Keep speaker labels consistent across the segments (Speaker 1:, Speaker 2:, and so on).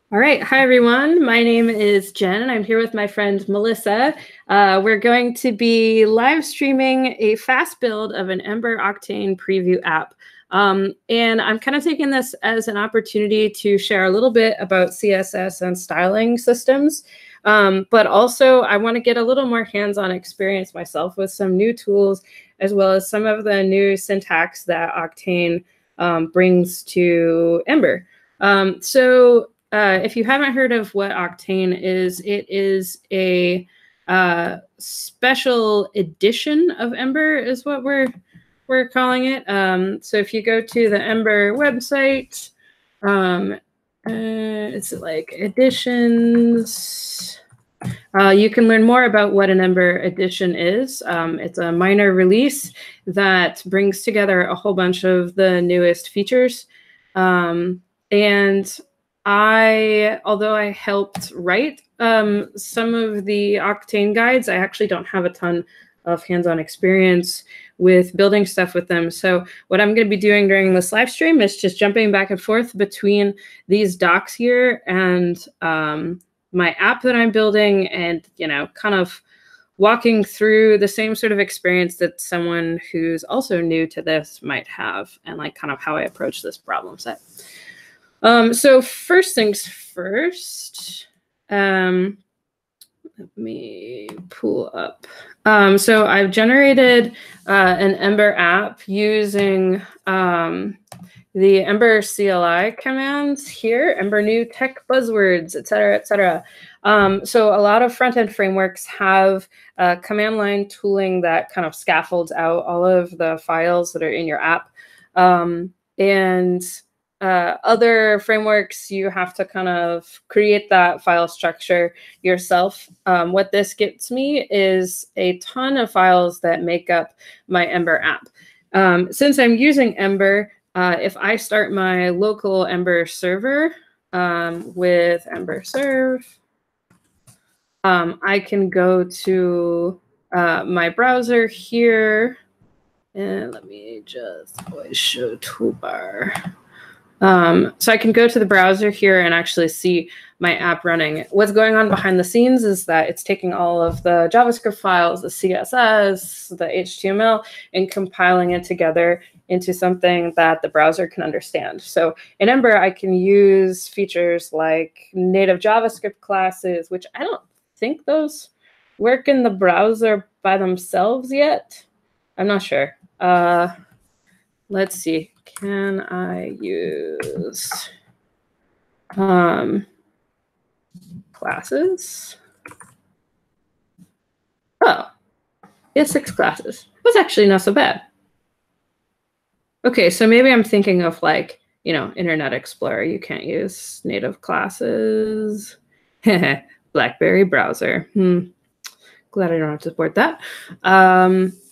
Speaker 1: All right. Hi, everyone. My name is Jen, and I'm here with my friend Melissa. We're going to be live streaming a fast build of an Ember Octane-Preview app. And I'm kind of taking this as an opportunity to share a little bit about CSS and styling systems. But also, I want to get a little more hands-on experience myself with some new tools, as well as some of the new syntax that Octane brings to Ember. If you haven't heard of what Octane is, it is a special edition of Ember is what we're calling it. So if you go to the Ember website, it's like editions. You can learn more about what an Ember edition is. It's a minor release that brings together a whole bunch of the newest features. And although I helped write some of the Octane guides, I actually don't have a ton of hands-on experience with building stuff with them. So what I'm going to be doing during this live stream is just jumping back and forth between these docs here and my app that I'm building, and kind of walking through the same sort of experience that someone who's also new to this might have, and like kind of how I approach this problem set. So first things first, let me pull up. So I've generated an Ember app using the Ember CLI commands here, Ember new tech buzzwords, et cetera, et cetera. So a lot of front-end frameworks have command line tooling that kind of scaffolds out all of the files that are in your app. Other frameworks, you have to kind of create that file structure yourself. What this gets me is a ton of files that make up my Ember app. Since I'm using Ember, if I start my local Ember server with Ember serve, I can go to my browser here, and let me just always show toolbar. So I can go to the browser here and actually see my app running. What's going on behind the scenes is that it's taking all of the JavaScript files, the CSS, the HTML, and compiling it together into something that the browser can understand. So in Ember, I can use features like native JavaScript classes, which I don't think those work in the browser by themselves yet. I'm not sure. Let's see. Can I use classes? Oh, yeah, 6 classes. That's actually not so bad. Okay, so maybe I'm thinking of like, Internet Explorer. You can't use native classes. BlackBerry browser. Glad I don't have to support that.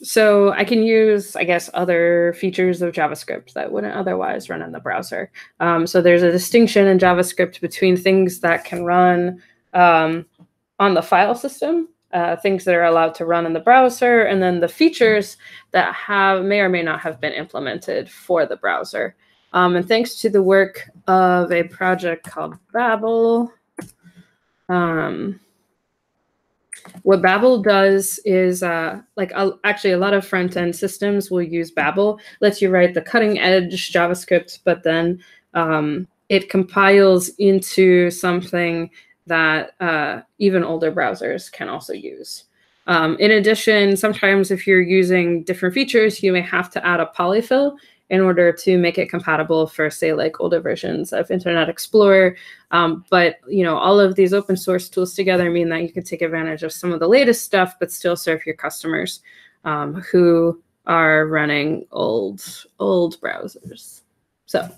Speaker 1: So I can use, I guess, other features of JavaScript that wouldn't otherwise run in the browser. So there's a distinction in JavaScript between things that can run on the file system, things that are allowed to run in the browser, and then the features that may or may not have been implemented for the browser. And thanks to the work of a project called Babel, what Babel does is actually a lot of front-end systems will use Babel. Lets you write the cutting-edge JavaScript, but then it compiles into something that even older browsers can also use. In addition, sometimes if you're using different features, you may have to add a polyfill in order to make it compatible for, say, like older versions of Internet Explorer. But all of these open source tools together mean that you can take advantage of some of the latest stuff, but still serve your customers who are running old browsers. So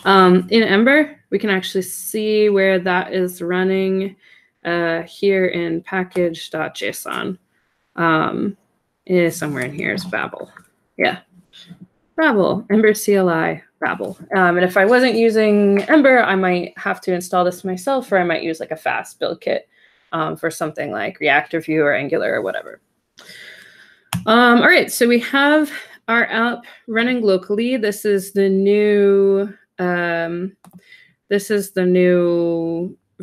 Speaker 1: in Ember, we can actually see where that is running here in package.json. Somewhere in here is Babel. Yeah. Babel, Ember CLI, Babel. And if I wasn't using Ember, I might have to install this myself, or I might use like a fast build kit for something like React or Vue or Angular or whatever. All right, so we have our app running locally. This is the new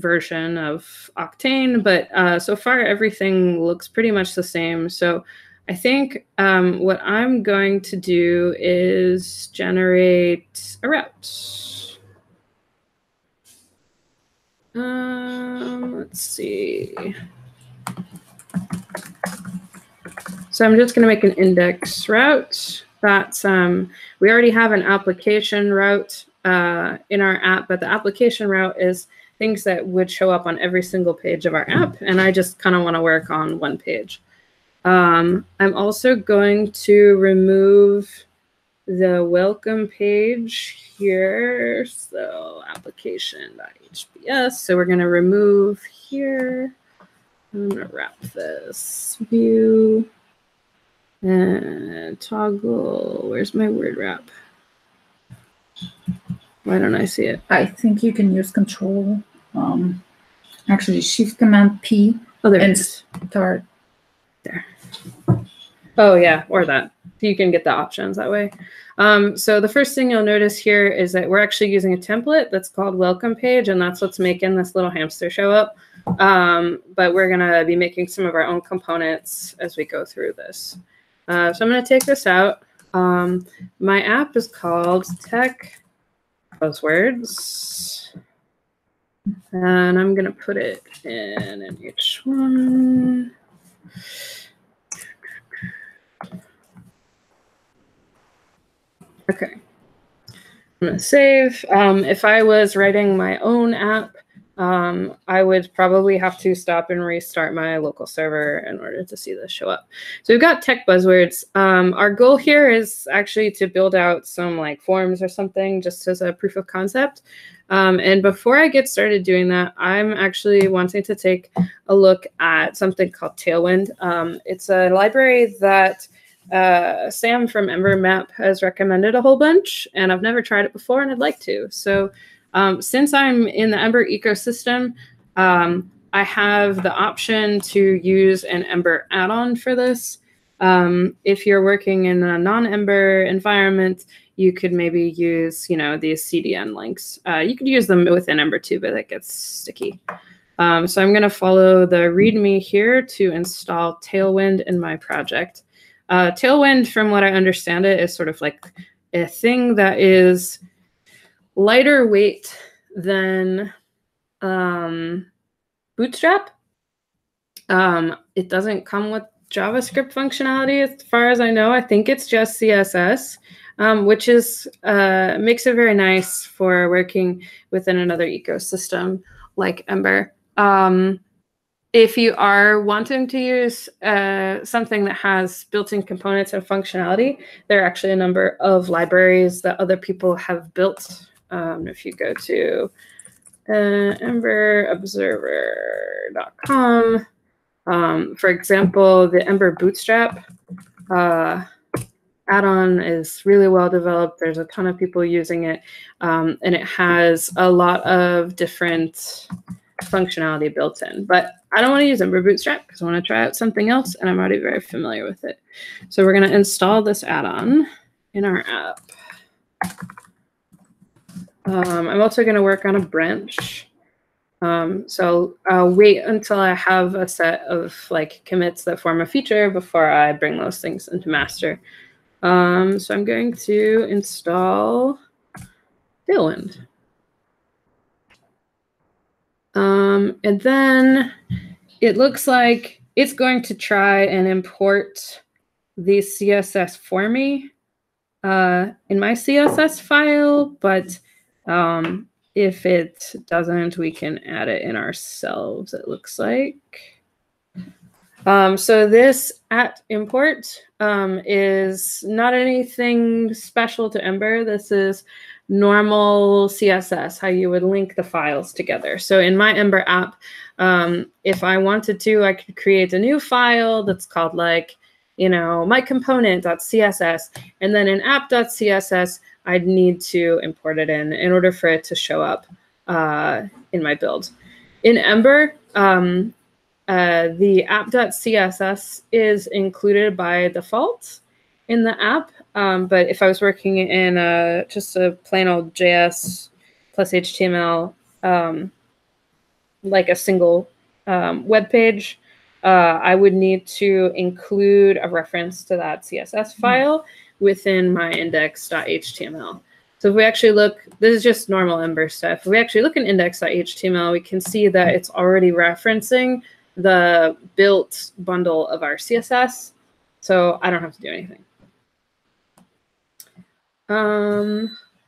Speaker 1: version of Octane, but so far everything looks pretty much the same. So I think what I'm going to do is generate a route. Let's see. So I'm just going to make an index route. That's we already have an application route in our app, but the application route is things that would show up on every single page of our app, and I just kind of want to work on one page. I'm also going to remove the welcome page here. So application.hbs. So we're going to remove here. I'm going to wrap this view and toggle. Where's my word wrap? Why don't I see it?
Speaker 2: I think you can use control, actually Shift Command P.
Speaker 1: Oh, there
Speaker 2: and
Speaker 1: it is.
Speaker 2: Start.
Speaker 1: There. Oh yeah, or that. You can get the options that way. So the first thing you'll notice here is that we're actually using a template that's called welcome page, and that's what's making this little hamster show up. But we're gonna be making some of our own components as we go through this. So I'm gonna take this out. My app is called Tech Buzzwords, and I'm gonna put it in an H1. Okay, I'm gonna save. If I was writing my own app, I would probably have to stop and restart my local server in order to see this show up. So we've got tech buzzwords. Our goal here is actually to build out some like forms or something just as a proof of concept. And before I get started doing that, I'm actually wanting to take a look at something called Tailwind. It's a library that Sam from Ember Map has recommended a whole bunch, and I've never tried it before, and I'd like to. So since I'm in the Ember ecosystem, I have the option to use an Ember add-on for this. If you're working in a non-Ember environment, you could maybe use, these CDN links. You could use them within Ember too, but it gets sticky. So I'm going to follow the README here to install Tailwind in my project. Tailwind, from what I understand it, is sort of like a thing that is lighter weight than Bootstrap. It doesn't come with JavaScript functionality as far as I know. I think it's just CSS, which is makes it very nice for working within another ecosystem like Ember. If you are wanting to use something that has built-in components and functionality, there are actually a number of libraries that other people have built. If you go to emberobserver.com, for example, the Ember Bootstrap add-on is really well developed. There's a ton of people using it, and it has a lot of different functionality built in. But I don't want to use Ember Bootstrap because I want to try out something else, and I'm already very familiar with it. So we're going to install this add-on in our app. I'm also going to work on a branch. So I'll wait until I have a set of commits that form a feature before I bring those things into master. So I'm going to install Tailwind. And then it looks like it's going to try and import the CSS for me in my CSS file, but if it doesn't, we can add it in ourselves, it looks like. So this @import is not anything special to Ember. This is normal CSS, how you would link the files together. So in my Ember app, if I wanted to, I could create a new file that's called mycomponent.css, and then in app.css, I'd need to import it in order for it to show up in my build. In Ember, the app.css is included by default in the app, but if I was working in just a plain old JS plus HTML like a single web page, I would need to include a reference to that CSS file within my index.html. So if we actually look, this is just normal Ember stuff. If we actually look in index.html, we can see that it's already referencing the built bundle of our CSS. So I don't have to do anything.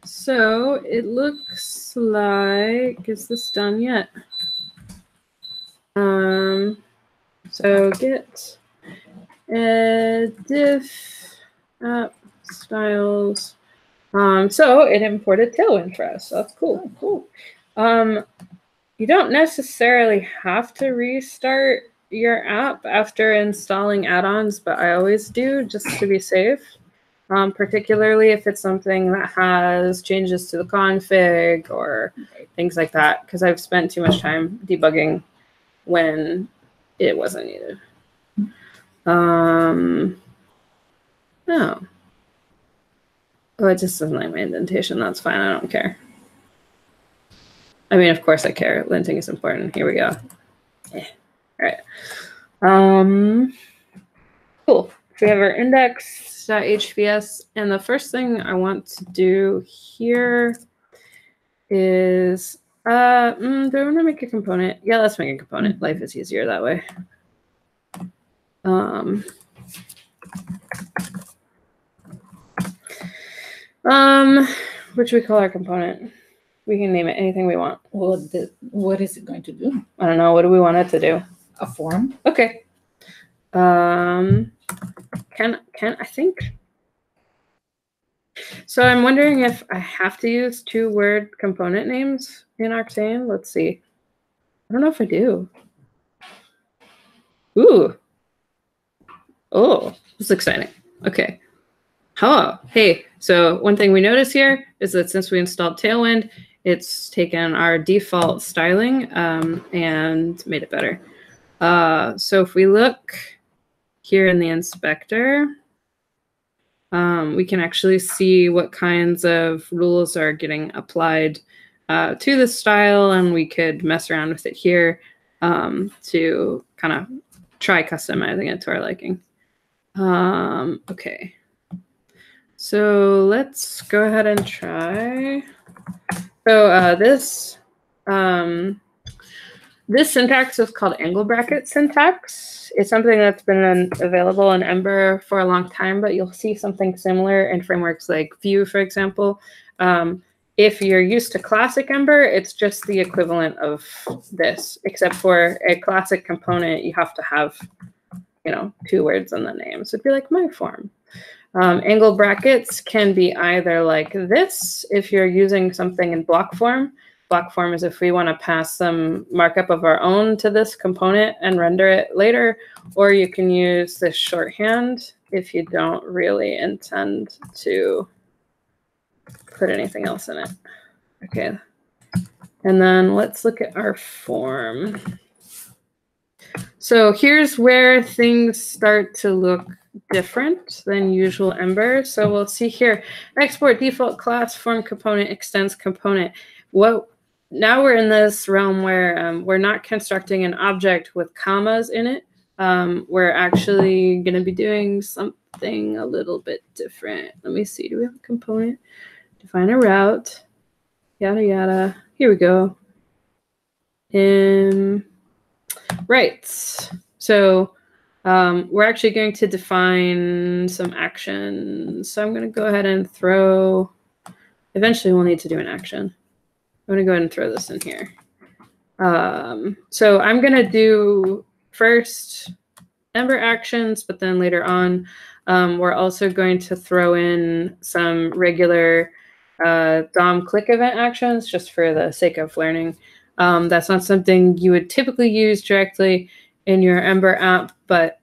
Speaker 1: So it looks like, is this done yet? So git diff app styles. So it imported Tailwind for us. So that's cool. Cool. You don't necessarily have to restart your app after installing add-ons, but I always do just to be safe. Particularly if it's something that has changes to the config or things like that, because I've spent too much time debugging when it wasn't needed. Oh, it just doesn't like my indentation. That's fine. I don't care. I mean, of course I care. Linting is important. Here we go. All right. Cool. So we have our index.hvs, and the first thing I want to do here is, do I want to make a component? Yeah, let's make a component. Life is easier that way. What should we call our component? We can name it anything we want.
Speaker 2: Well, what is it going to do?
Speaker 1: I don't know. What do we want it to do?
Speaker 2: A form?
Speaker 1: Okay. Can I think? So I'm wondering if I have to use 2-word component names in Octane. Let's see. I don't know if I do. Ooh. Oh, this is exciting. Okay. Hello. Hey, so one thing we notice here is that since we installed Tailwind, it's taken our default styling and made it better. So if we look here in the inspector, we can actually see what kinds of rules are getting applied to the style, and we could mess around with it here to kind of try customizing it to our liking. Okay. So let's go ahead and try. So this syntax is called angle bracket syntax. It's something that's been available in Ember for a long time, but you'll see something similar in frameworks like Vue, for example. If you're used to classic Ember, it's just the equivalent of this, except for a classic component, you have to have, 2 words in the name. So it'd be like my form. Angle brackets can be either like this if you're using something in block form. Block form is if we want to pass some markup of our own to this component and render it later, or you can use this shorthand if you don't really intend to put anything else in it. Okay. And then let's look at our form. So here's where things start to look different than usual Ember. So we'll see here, export default class form component extends component. Now we're in this realm where we're not constructing an object with commas in it. We're actually going to be doing something a little bit different. Let me see. Do we have a component? Define a route. Yada, yada. Here we go. Right. So we're actually going to define some actions. So I'm going to go ahead and throw, eventually we'll need to do an action. I'm going to go ahead and throw this in here. So I'm going to do first Ember actions, but then later on, we're also going to throw in some regular DOM click event actions just for the sake of learning. That's not something you would typically use directly in your Ember app, but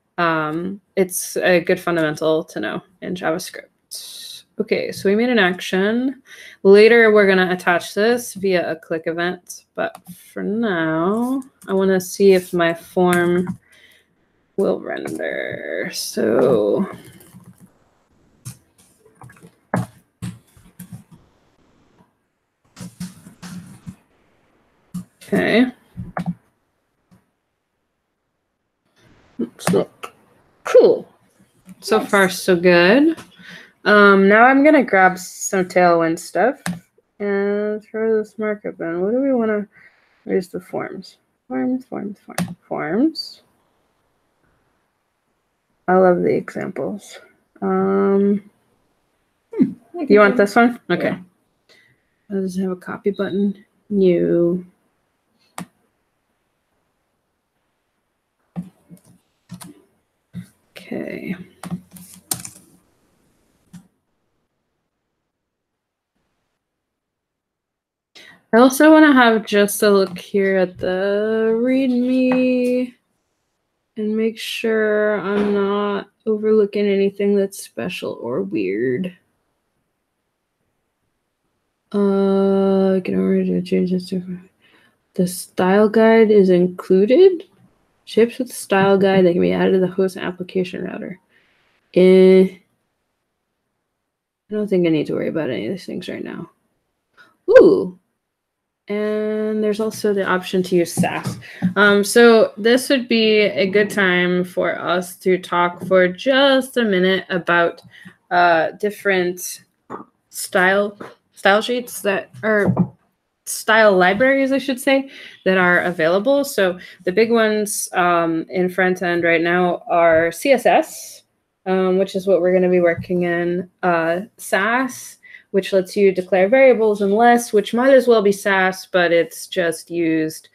Speaker 1: it's a good fundamental to know in JavaScript. Okay, so we made an action. Later, we're going to attach this via a click event. But for now, I want to see if my form will render. So okay. So far, so good. Now I'm going to grab some Tailwind stuff and throw this markup in. What do we want to... Where's the forms? Forms. I love the examples. Do you want this one? Okay. Yeah. Does it have a copy button? New. Okay. I also want to have just a look here at the README and make sure I'm not overlooking anything that's special or weird. Get over to change this to the style guide is included. Shapes with style guide that can be added to the host application router. I don't think I need to worry about any of these things right now. Ooh. And there's also the option to use Sass. So this would be a good time for us to talk for just a minute about different style sheets that are style libraries, I should say, that are available. So the big ones in front end right now are CSS, which is what we're going to be working in, Sass, which lets you declare variables in less, which might as well be Sass, but it's just used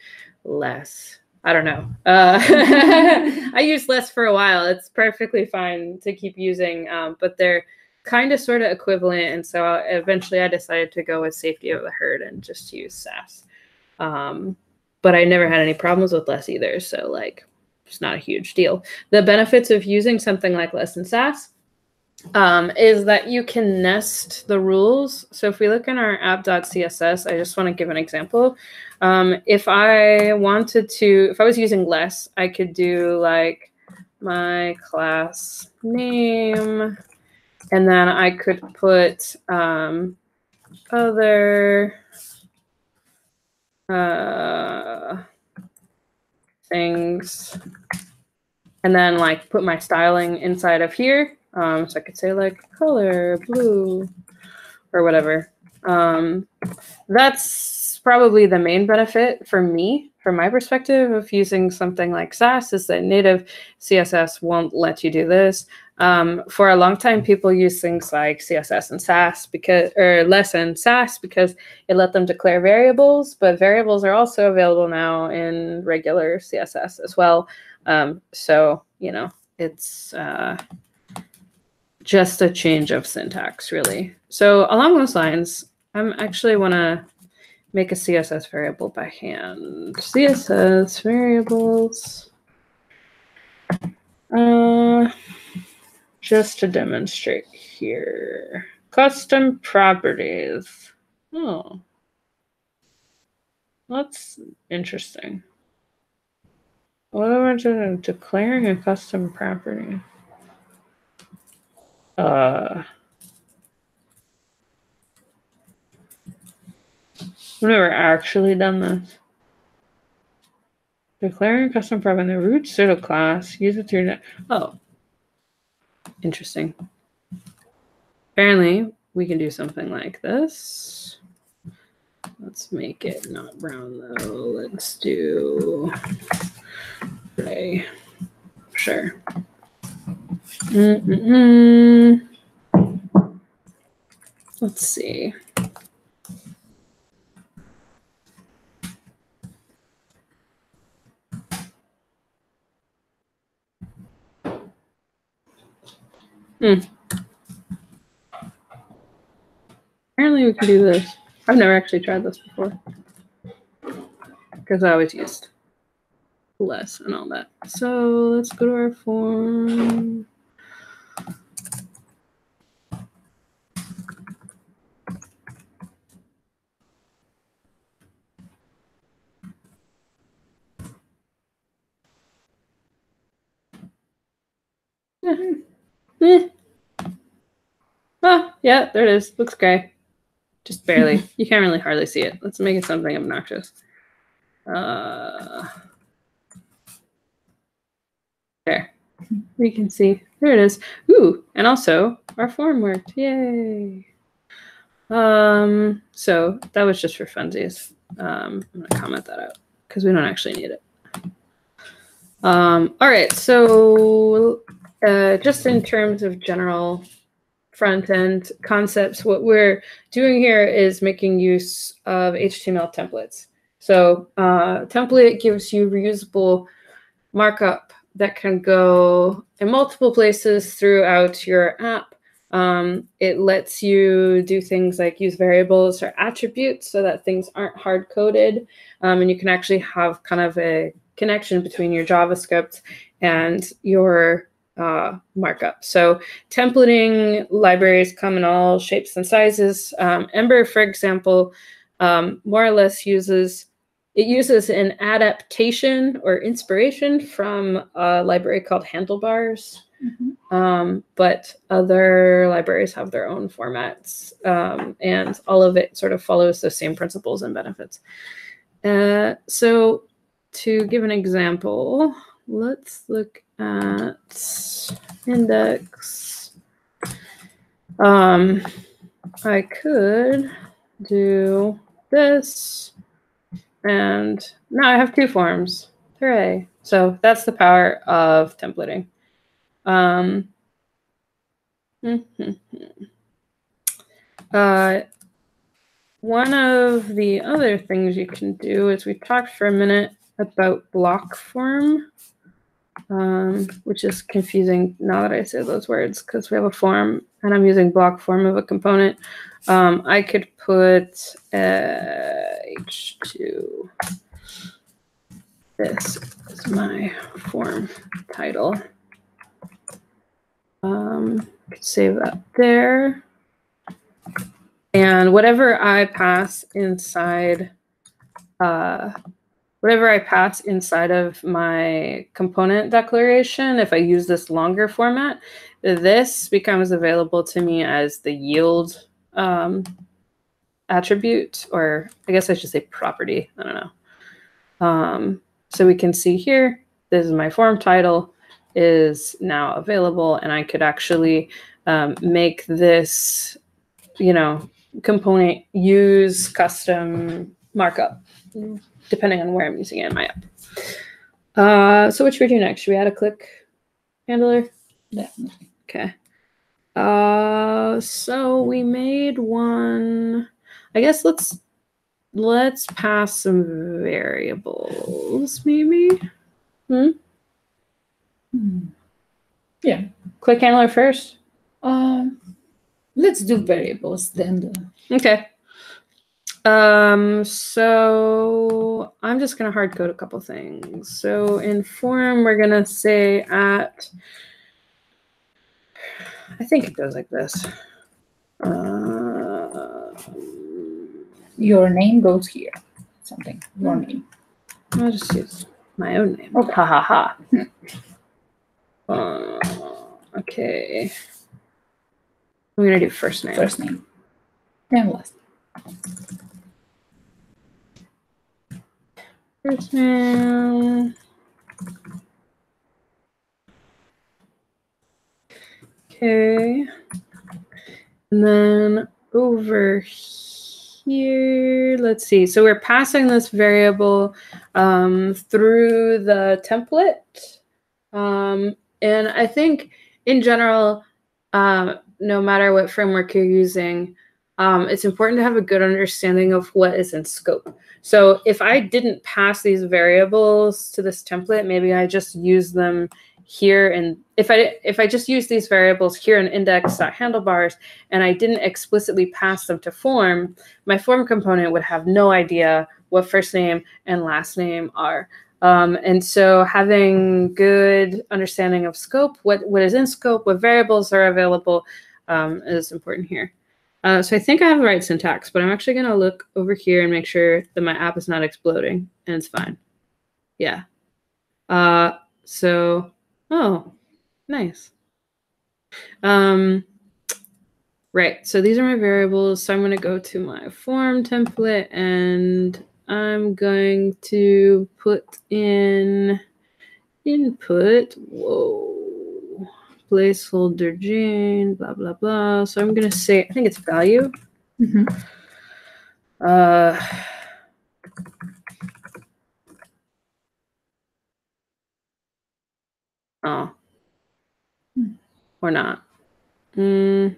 Speaker 1: less. I don't know. I used less for a while. It's perfectly fine to keep using, but they're kind of sort of equivalent. And so eventually I decided to go with safety of the herd and just use Sass. But I never had any problems with less either. So like, it's not a huge deal. The benefits of using something like less and Sass is that you can nest the rules. So if we look in our app.css, I just want to give an example. If I was using less, I could do like my class name, and then I could put other things, and then like put my styling inside of here. So I could say like color blue or whatever. That's probably the main benefit for me, from my perspective, of using something like Sass, is that native CSS won't let you do this. For a long time, people use things like CSS and Sass less and Sass because it let them declare variables, but variables are also available now in regular CSS as well. So, you know, it's just a change of syntax, really. So along those lines, I'm actually want to make a CSS variable by hand. CSS variables. Just to demonstrate here. Custom properties. Oh, that's interesting. What am I doing? Declaring a custom property. I've never actually done this. Declaring a custom property in the root pseudo class. Use it through. Oh, interesting. Apparently, we can do something like this. Let's make it not brown though. Let's do gray. Sure. Let's see. Apparently we can do this. I've never actually tried this before because I always used less and all that. So let's go to our form. Oh, yeah, there it is. Looks gray. Just barely. You can't really hardly see it. Let's make it something obnoxious. There. We can see. There it is. Ooh, and also our form worked. Yay. So that was just for funsies. I'm gonna comment that out because we don't actually need it. All right, so just in terms of general front-end concepts, what we're doing here is making use of HTML templates. So template gives you reusable markup that can go in multiple places throughout your app. It lets you do things like use variables or attributes so that things aren't hard-coded, and you can actually have kind of a connection between your JavaScript and your markup. So templating libraries come in all shapes and sizes. Ember, for example, more or less uses an adaptation or inspiration from a library called Handlebars. Mm-hmm. But other libraries have their own formats, and all of it sort of follows the same principles and benefits. So to give an example, let's look at index. I could do this, and now I have two forms. Hooray. So that's the power of templating. One of the other things you can do is we talked for a minute about block form, which is confusing now that I say those words because we have a form and I'm using block form of a component. I could put H2. This is my form title. Save that there. And whatever I pass inside of my component declaration, if I use this longer format, this becomes available to me as the yield attribute, or I guess I should say property. I don't know. So we can see here, this is my form title is now available, and I could actually make this, component use custom markup, depending on where I'm using it in my app. So what should we do next? Should we add a click handler?
Speaker 2: Definitely.
Speaker 1: Okay. So we made one. I guess let's pass some variables, maybe.
Speaker 2: Yeah.
Speaker 1: Click handler first.
Speaker 2: Let's do variables then.
Speaker 1: Okay. So I'm just going to hard code a couple things. So in form, we're going to say at, I think it goes like this.
Speaker 2: Your name goes here. Something. Your name.
Speaker 1: I'll just use my own name. Okay. Ha ha ha. Okay. I'm going to do first name.
Speaker 2: First name. And last.
Speaker 1: First name. Okay. And then over here, let's see. So we're passing this variable through the template. And I think in general, no matter what framework you're using, it's important to have a good understanding of what is in scope. So if I didn't pass these variables to this template, maybe I just use them here. And if I just use these variables here in index.handlebars and I didn't explicitly pass them to form, my form component would have no idea what first name and last name are. And so having good understanding of scope, what is in scope, what variables are available, is important here. So I think I have the right syntax, but I'm actually going to look over here and make sure that my app is not exploding, and it's fine. Yeah. So, oh, nice. Right, so these are my variables. So I'm going to go to my form template, and I'm going to put in input. Whoa. placeholder Jane, blah, blah, blah. So I'm going to say, I think it's value.
Speaker 2: Mm-hmm.
Speaker 1: Oh. Or not. I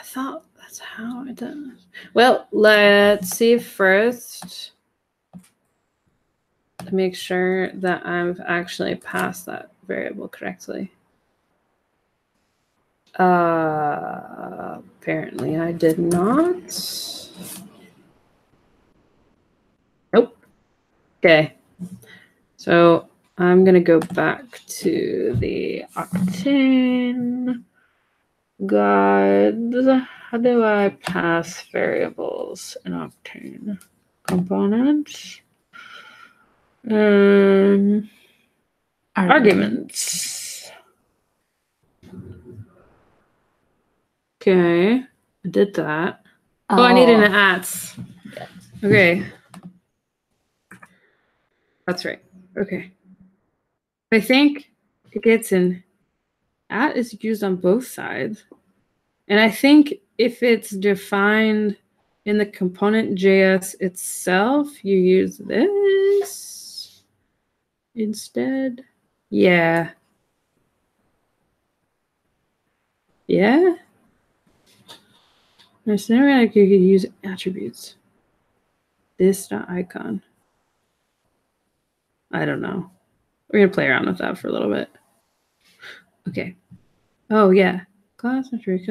Speaker 1: thought that's how it does. Well, let's see first to make sure that I've actually passed that variable correctly. Apparently I did not. Nope. Okay. So I'm going to go back to the Octane guides. How do I pass variables in Octane? Components. Arguments. Okay, I did that. Oh, I need an ats.
Speaker 2: Yeah.
Speaker 1: Okay. That's right. Okay. I think it gets an at is used on both sides. And I think if it's defined in the component JS itself, you use this instead. Yeah. Yeah. It's never like you could use attributes. This icon. I don't know. We're gonna play around with that for a little bit. Okay. Oh yeah. Class attribute.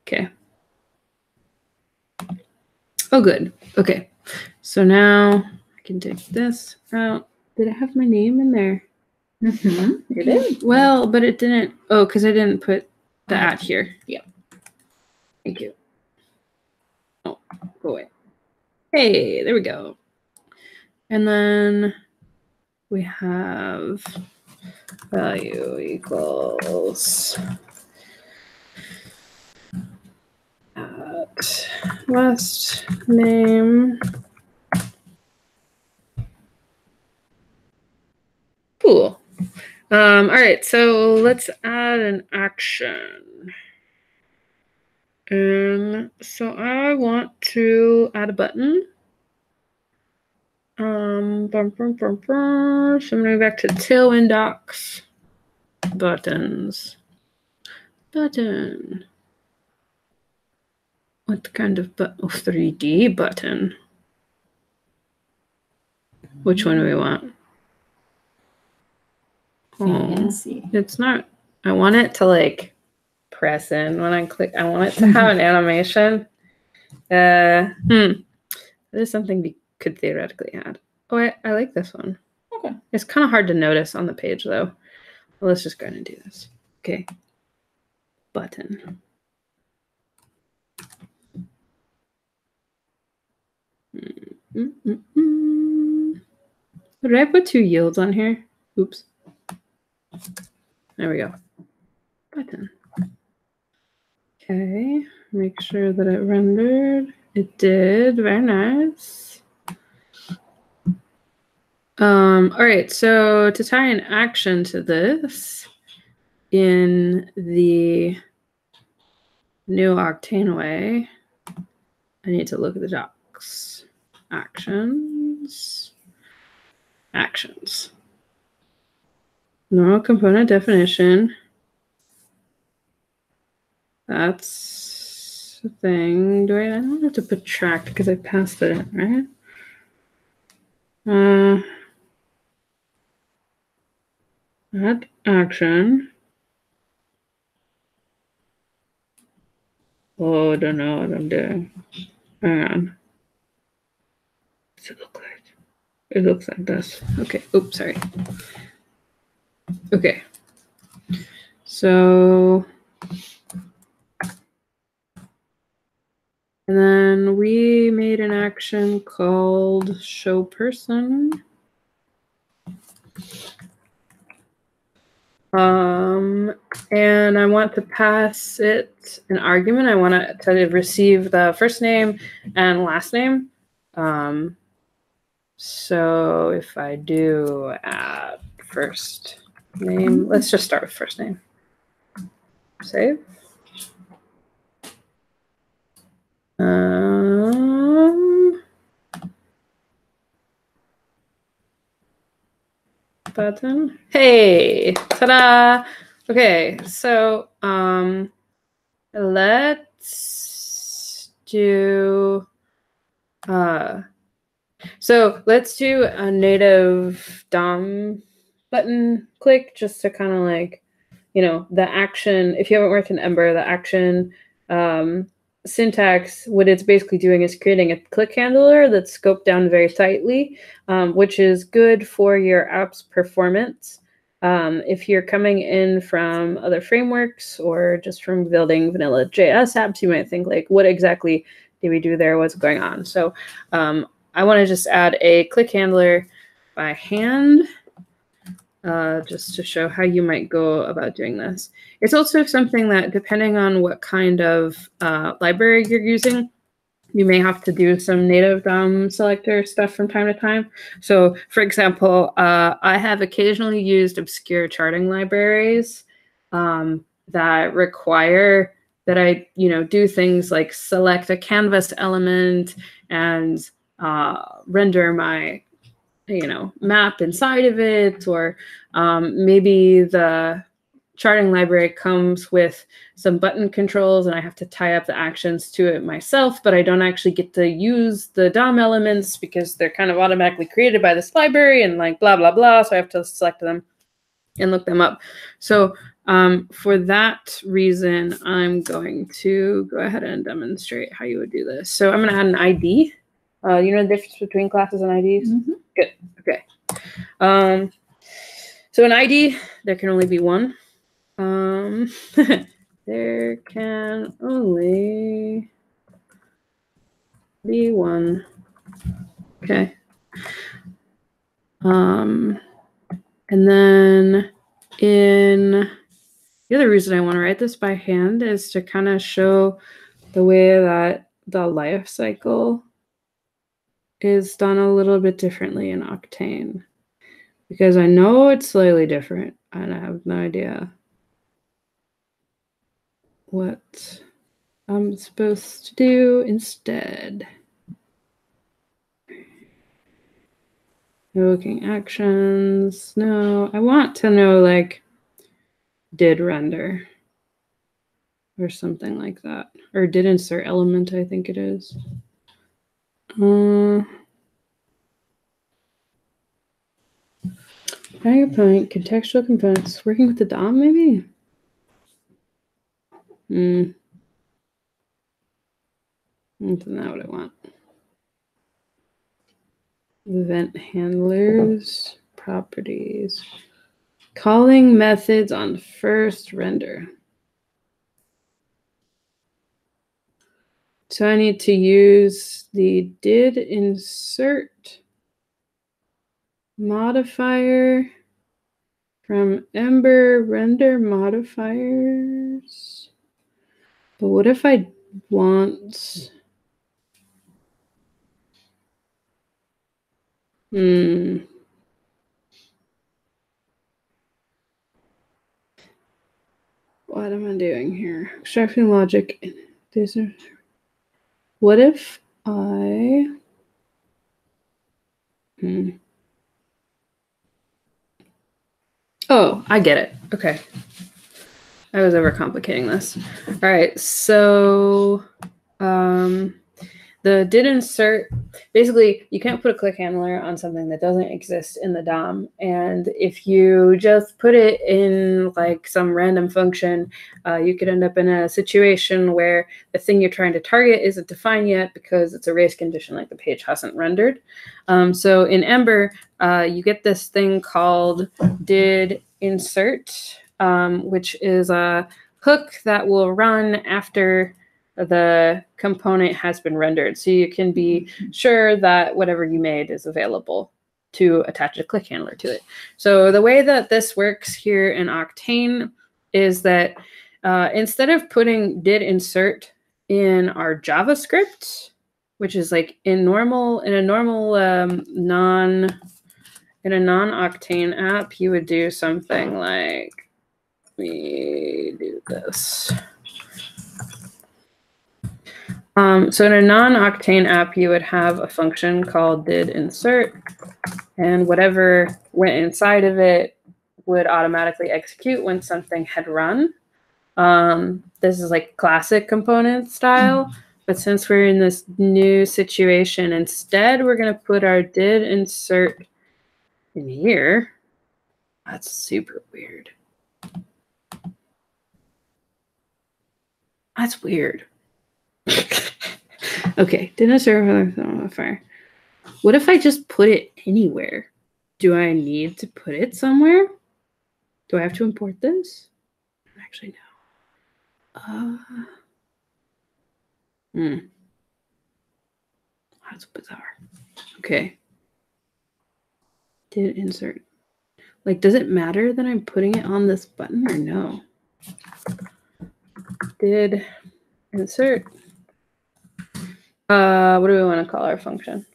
Speaker 1: Okay. Oh good. Okay. So now I can take this out. Did I have my name in there?
Speaker 2: Mm-hmm. It is.
Speaker 1: Well, but it didn't. Oh, because I didn't put the at here.
Speaker 2: Yeah.
Speaker 1: Thank you. Oh, go away. Hey, there we go. And then we have value equals at last name. Cool. All right, so let's add an action. So I want to add a button. So I'm going back to Tailwind Docs. Buttons. Button. What kind of button? Oh, 3D button. Which one do we want?
Speaker 2: Fancy.
Speaker 1: It's not. I want it to like press in when I click. I want it to have an animation. That is something we could theoretically add. Oh, I like this one.
Speaker 2: Okay.
Speaker 1: It's kind of hard to notice on the page though. Well, let's just go ahead and do this. Okay. Button. Did I put 2 yields on here? Oops. There we go. Button. Okay. Make sure that it rendered. It did. Very nice. All right. So to tie an action to this in the new Octane way, I need to look at the docs. Actions. Actions. Normal component definition. That's the thing. I don't have to put tracked because I passed it in, right? Add action. Oh, I don't know what I'm doing. Hang on. What's it look like? It looks like this. Okay. Oops, sorry. Okay. So, and then we made an action called show person. And I want to pass it an argument. I want to receive the first name and last name. So if I do add first name. Let's just start with first name. Save. Button. Hey, ta-da! Okay, so let's do let's do a native DOM button click just to kind of like, you know, the action. If you haven't worked in Ember, the action syntax, what it's basically doing is creating a click handler that's scoped down very tightly, which is good for your app's performance. If you're coming in from other frameworks or just from building vanilla JS apps, you might think like, what exactly did we do there? What's going on? So I want to just add a click handler by hand, just to show how you might go about doing this. It's also something that, depending on what kind of library you're using, you may have to do some native DOM selector stuff from time to time. So, for example, I have occasionally used obscure charting libraries that require that I, you know, do things like select a canvas element and render my, you know, map inside of it, or maybe the charting library comes with some button controls and I have to tie up the actions to it myself, but I don't actually get to use the DOM elements because they're kind of automatically created by this library and like blah, blah, blah. So I have to select them and look them up. So for that reason, I'm going to go ahead and demonstrate how you would do this. So I'm going to add an ID. You know the difference between classes and IDs? Mm-hmm. Good. Okay. So an ID, there can only be one. There can only be one. Okay. And then the other reason I want to write this by hand is to kind of show the way that the life cycle is done a little bit differently in Octane, because I know it's slightly different and I have no idea what I'm supposed to do instead. Invoking actions. No, I want to know like did render or something like that, or did insert element, I think it is. Adding a point, contextual components, working with the DOM maybe? That's not what I want. Event handlers, properties, calling methods on first render. So I need to use the did insert modifier from Ember render modifiers. But what if I want what am I doing here? Extracting logic. What if I Oh, I get it. Okay. I was overcomplicating this. All right. So the did insert, basically, you can't put a click handler on something that doesn't exist in the DOM. And if you just put it in like some random function, you could end up in a situation where the thing you're trying to target isn't defined yet because it's a race condition, like the page hasn't rendered. So in Ember, you get this thing called did insert, which is a hook that will run after the component has been rendered. So you can be sure that whatever you made is available to attach a click handler to it. So the way that this works here in Octane is that instead of putting did insert in our JavaScript, which is like in a normal in a non-Octane app, you would do something like, let me do this. So in a non-Octane app, you would have a function called did insert, and whatever went inside of it would automatically execute when something had run. This is like classic component style, but since we're in this new situation, instead we're going to put our did insert in here. That's super weird. That's weird. Okay, did insert modifier. What if I just put it anywhere? Do I need to put it somewhere? Do I have to import this? Actually, no. That's bizarre. Okay. Did insert. Like, does it matter that I'm putting it on this button or no? Did insert. What do we want to call our function?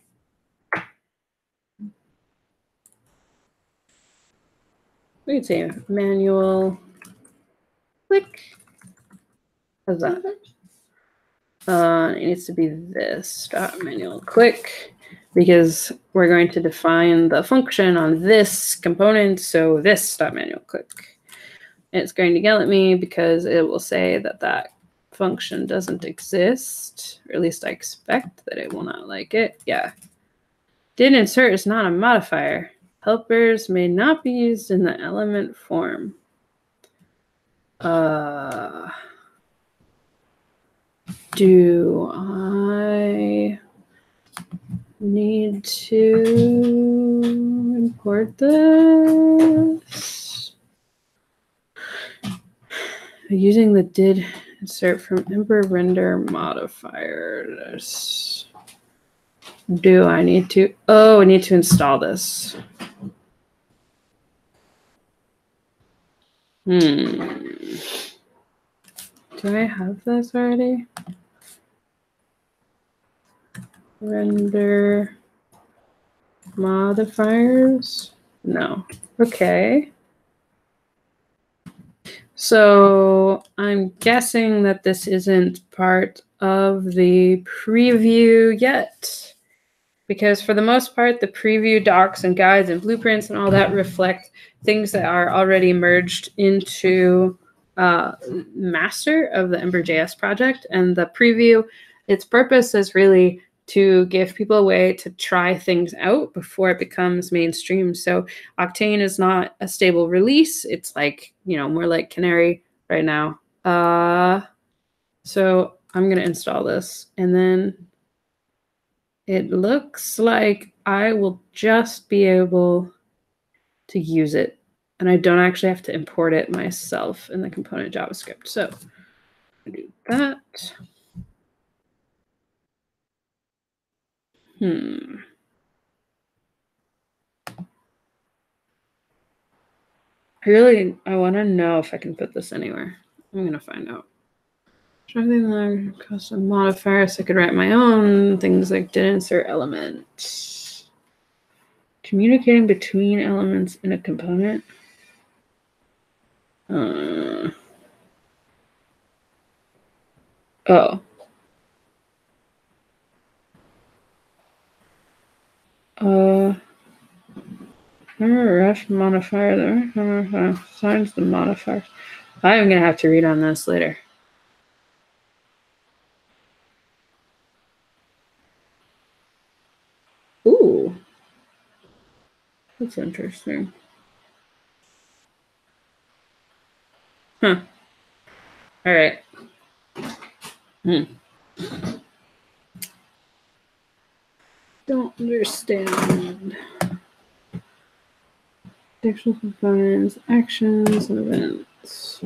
Speaker 1: We could say manual click. How's that? It needs to be this dot manual click because we're going to define the function on this component. So this dot manual click. It's going to yell at me because it will say that that function doesn't exist, or at least I expect that it will not like it. Yeah. Did insert is not a modifier. Helpers may not be used in the element form. Do I need to import this? Using the did insert from Ember render modifiers. Do I need to? Oh, I need to install this. Do I have this already? Render modifiers? No. Okay. So I'm guessing that this isn't part of the preview yet, because for the most part, the preview docs and guides and blueprints and all that reflect things that are already merged into master of the Ember.js project. And the preview, its purpose is really to give people a way to try things out before it becomes mainstream. So Octane is not a stable release. It's like, you know, more like Canary right now. So I'm going to install this, and then it looks like I will just be able to use it, and I don't actually have to import it myself in the component JavaScript. So I'll do that. I want to know if I can put this anywhere. I'm going to find out. Something like custom modifiers. I could write my own things like did insert element. Communicating between elements in a component. Oh. Remember ref modifier there? Signs the modifiers. I'm going to have to read on this later. Ooh. That's interesting. Huh. All right. Don't understand. Textual components, actions, and events.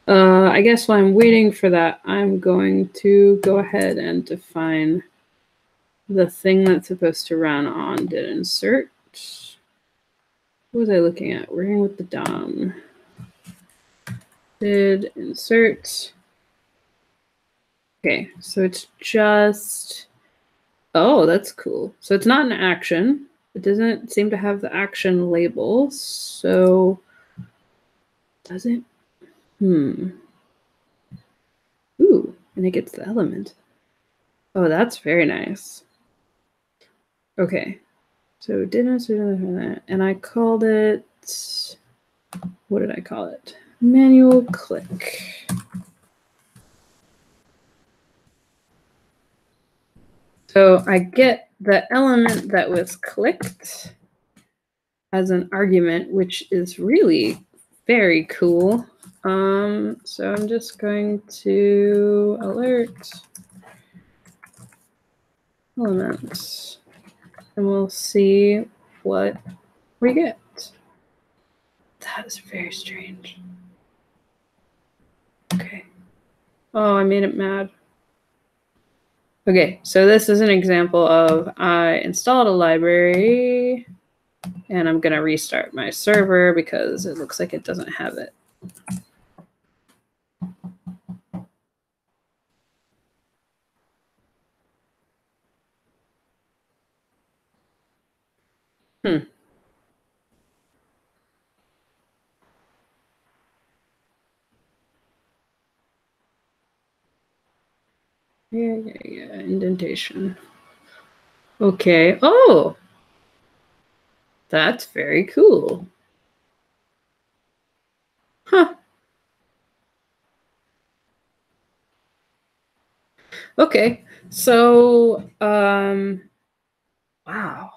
Speaker 1: I guess while I'm waiting for that, I'm going to go ahead and define the thing that's supposed to run on did insert. What was I looking at? Working with the DOM. Did insert. Okay, so it's just, oh, that's cool. So it's not an action. It doesn't seem to have the action label, so does it? Ooh, and it gets the element. Oh, that's very nice. Okay, so didn't, and I called it, what did I call it? Manual click. So I get the element that was clicked as an argument, which is really very cool. So I'm just going to alert elements, and we'll see what we get. That is very strange. Okay. Oh, I made it mad. Okay, so this is an example of I installed a library, and I'm going to restart my server because it looks like it doesn't have it. Yeah, indentation. Okay. Oh, that's very cool. Huh. Okay. So, wow.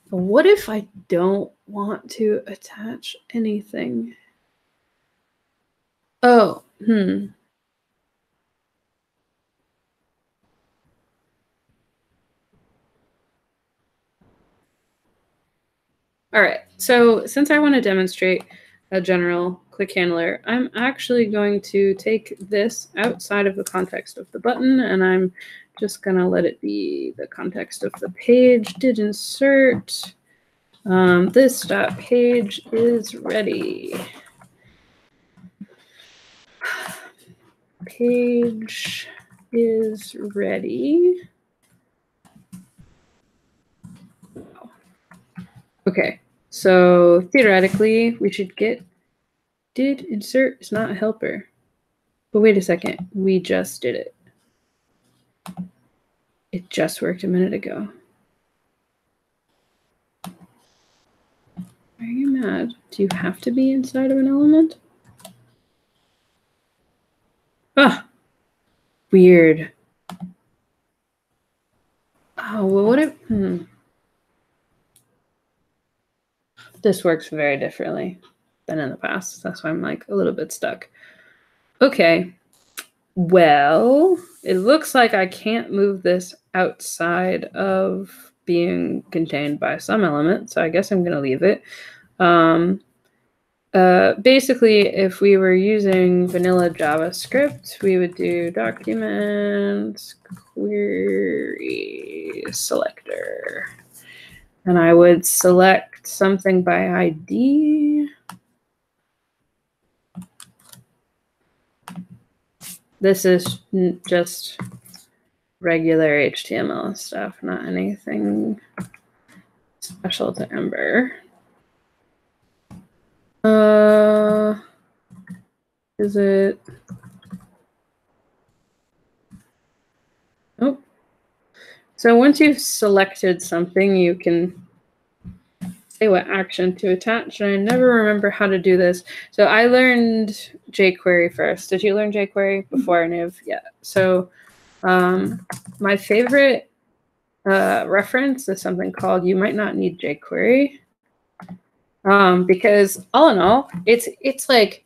Speaker 1: What if I don't want to attach anything? Oh, All right, so since I want to demonstrate a general click handler, I'm actually going to take this outside of the context of the button, and I'm just going to let it be the context of the page. Did insert. This dot page is ready. Page is ready. Okay, so theoretically, we should get did insert is not a helper. But wait a second, we just did it. It just worked a minute ago. Are you mad? Do you have to be inside of an element? Ah, weird. Oh, well, what if, This works very differently than in the past. That's why I'm like a little bit stuck. Okay. Well, it looks like I can't move this outside of being contained by some element, so I guess I'm going to leave it. Basically, if we were using vanilla JavaScript, we would do document query selector. And I would select something by ID. This is just regular HTML stuff, not anything special to Ember. Is it? Oh. So once you've selected something, you can say what action to attach. And I never remember how to do this. So I learned jQuery first. Did you learn jQuery before Niv? Yeah. So my favorite reference is something called "You Might Not Need jQuery," because all in all, it's like,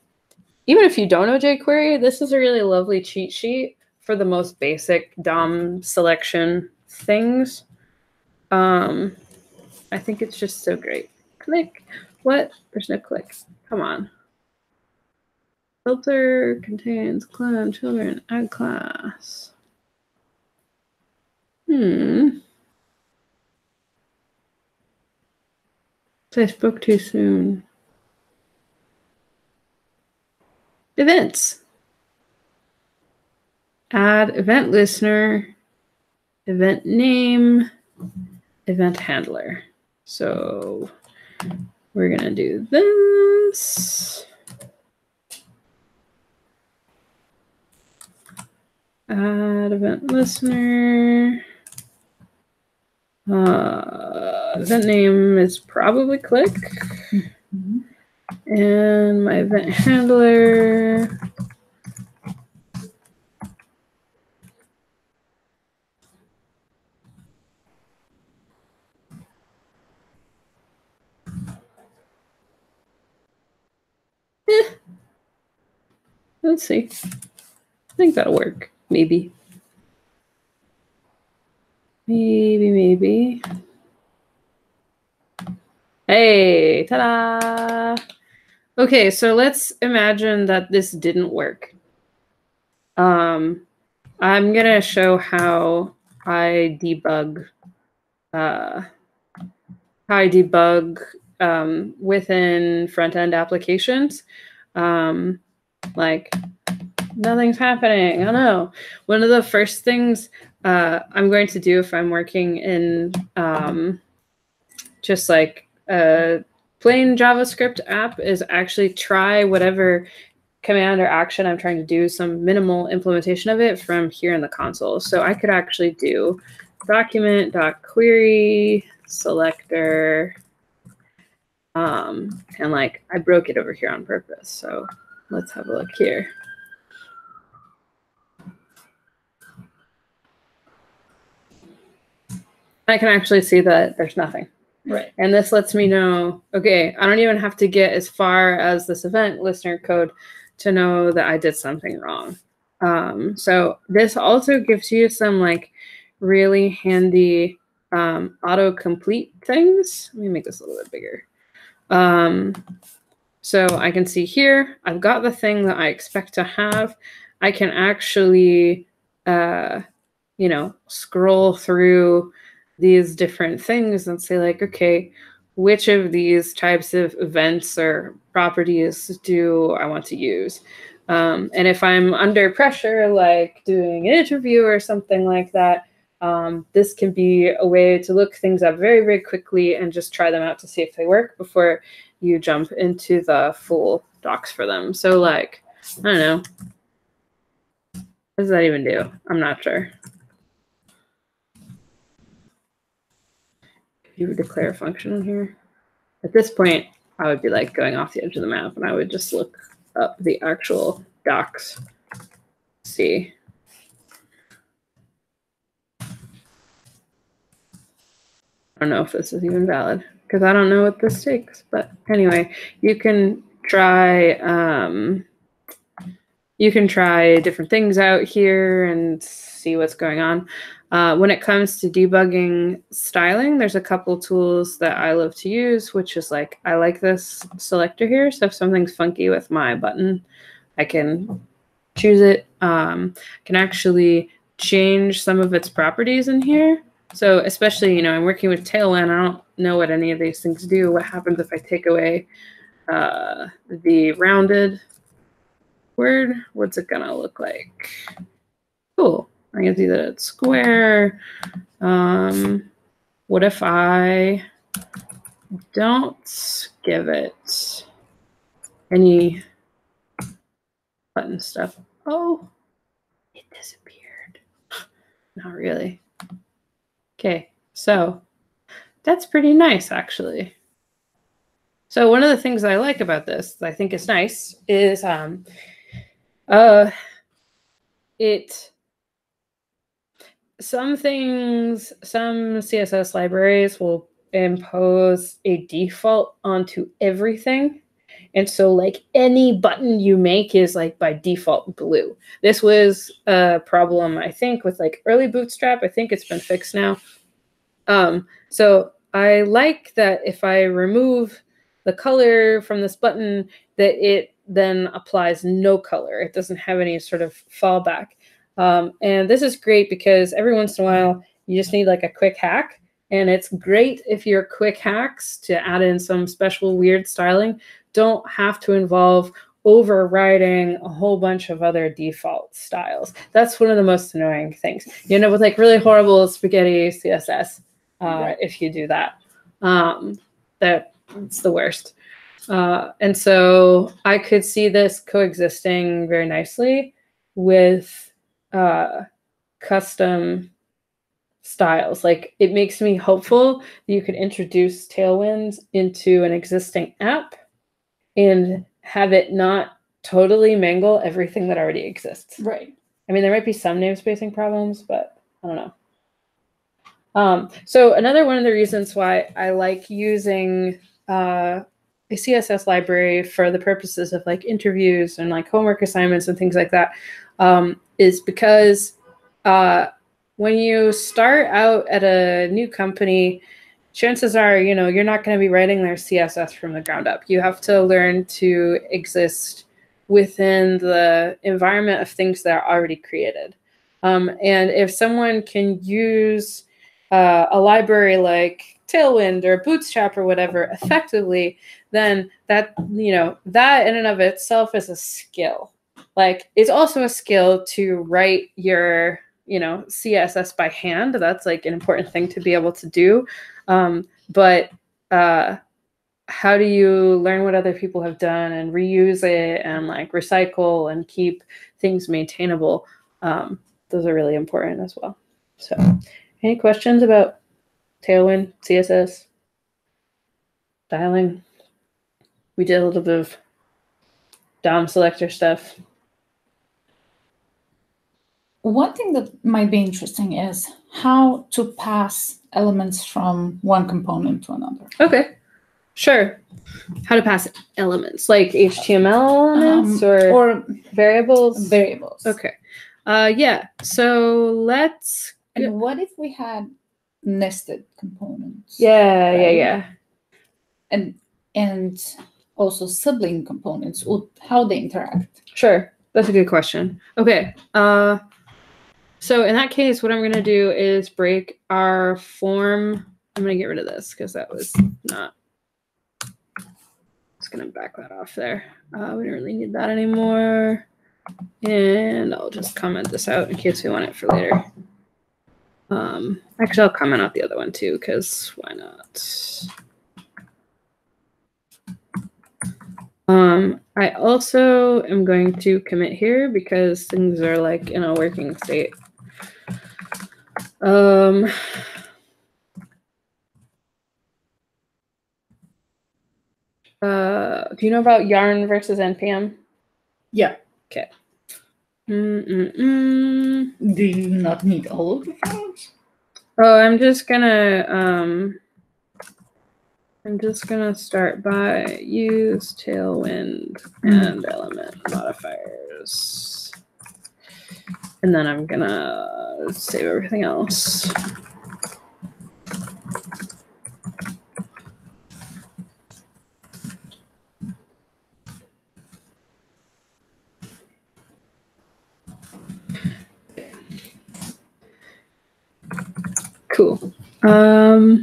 Speaker 1: even if you don't know jQuery, this is a really lovely cheat sheet for the most basic DOM selection things. I think it's just so great. Click. What? There's no click. Come on. Filter contains clone children. Add class. So I spoke too soon. Events. Add event listener, event name, event handler. So we're going to do this. Add event listener. Event name is probably click.
Speaker 2: Mm-hmm.
Speaker 1: And my event handler. Let's see. I think that'll work. Maybe. Maybe. Hey, ta-da! Okay, so let's imagine that this didn't work. I'm gonna show how I debug. Within front-end applications. Like nothing's happening. Oh no. One of the first things I'm going to do if I'm working in just like a plain JavaScript app is actually try whatever command or action I'm trying to do, some minimal implementation of it from here in the console. So I could actually do document.query selector, and like I broke it over here on purpose. So let's have a look here. I can actually see that there's nothing.
Speaker 2: Right.
Speaker 1: And this lets me know, okay, I don't even have to get as far as this event listener code to know that I did something wrong. So this also gives you some like really handy autocomplete things. Let me make this a little bit bigger. So I can see here, I've got the thing that I expect to have. I can actually, scroll through these different things and say like, okay, which of these types of events or properties do I want to use? And if I'm under pressure, like doing an interview or something like that, this can be a way to look things up very, very quickly and just try them out to see if they work before you jump into the full docs for them. So like, I don't know. What does that even do? I'm not sure. You would declare a function in here. At this point, I would be like going off the edge of the map and I would just look up the actual docs. See. I don't know if this is even valid because I don't know what this takes. But anyway, you can try different things out here and see what's going on. When it comes to debugging styling, there's a couple tools that I love to use, which is like, I like this selector here. So if something's funky with my button, I can choose it. Can actually change some of its properties in here. So especially, I'm working with Tailwind. I don't know what any of these things do. What happens if I take away the rounded word? What's it gonna look like? Cool. I can see that it's square. What if I don't give it any button stuff? Oh, it disappeared. Not really. Okay, so that's pretty nice, actually. So one of the things I like about this, that I think is nice, is some CSS libraries will impose a default onto everything. And so like any button you make is like by default blue. This was a problem, I think, with like early Bootstrap. I think it's been fixed now. So I like that if I remove the color from this button, that it then applies no color. It doesn't have any sort of fallback. And this is great because every once in a while, you just need like a quick hack. And it's great if your quick hacks to add in some special weird styling don't have to involve overriding a whole bunch of other default styles. That's one of the most annoying things. With like really horrible spaghetti CSS. if you do that. That's the worst. And so I could see this coexisting very nicely with custom styles. Like, it makes me hopeful that you could introduce Tailwind into an existing app and have it not totally mangle everything that already exists.
Speaker 2: Right.
Speaker 1: I mean, there might be some namespacing problems, but I don't know. So another one of the reasons why I like using a CSS library for the purposes of like interviews and like homework assignments and things like that is because when you start out at a new company, chances are, you're not going to be writing their CSS from the ground up. You have to learn to exist within the environment of things that are already created. And if someone can use a library like Tailwind or Bootstrap or whatever effectively, then that in and of itself is a skill. Like, it's also a skill to write your CSS by hand. That's like an important thing to be able to do. But how do you learn what other people have done and reuse it and like recycle and keep things maintainable? Those are really important as well. So, any questions about Tailwind, CSS, styling? We did a little bit of DOM selector stuff.
Speaker 2: One thing that might be interesting is how to pass elements from one component to another.
Speaker 1: Okay, sure. How to pass elements, like HTML elements or variables?
Speaker 2: Variables.
Speaker 1: Okay. Yeah. So let's.
Speaker 2: And what if we had nested components?
Speaker 1: Yeah, right? Yeah.
Speaker 2: And also sibling components, how they interact.
Speaker 1: Sure. That's a good question. Okay. So in that case, what I'm going to do is break our form. I'm going to get rid of this because that was not. Just going to back that off there. We don't really need that anymore. And I'll just comment this out in case we want it for later. Actually, I'll comment out the other one too, because why not? I also am going to commit here because things are like in a working state. Do you know about yarn versus npm?
Speaker 2: Yeah.
Speaker 1: Okay.
Speaker 2: Do you not need all of the files?
Speaker 1: Oh, I'm just gonna start by use Tailwind and element modifiers. And then I'm gonna save everything else. Cool. All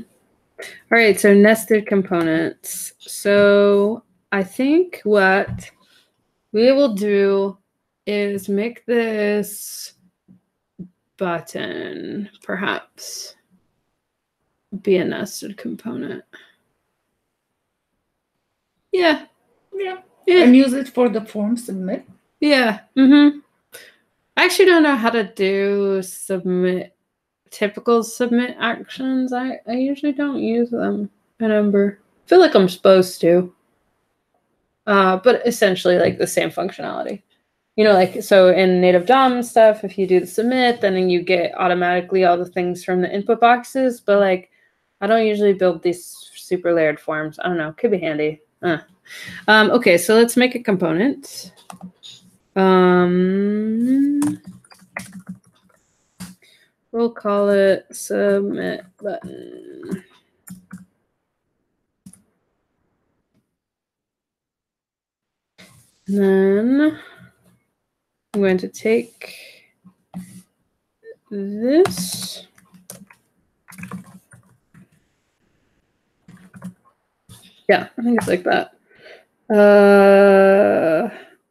Speaker 1: right, so nested components. So I think what we will do is make this button perhaps be a nested component. Yeah.
Speaker 2: And use it for the form submit.
Speaker 1: Yeah. I actually don't know how to do typical submit actions. I usually don't use them in Ember. I feel like I'm supposed to. But essentially like the same functionality. Like, so in native DOM stuff, if you do the submit, then you get automatically all the things from the input boxes. But like, I don't usually build these super layered forms. I don't know. Could be handy. Okay, so let's make a component. We'll call it submit button. And then I'm going to take this. Yeah, I think it's like that.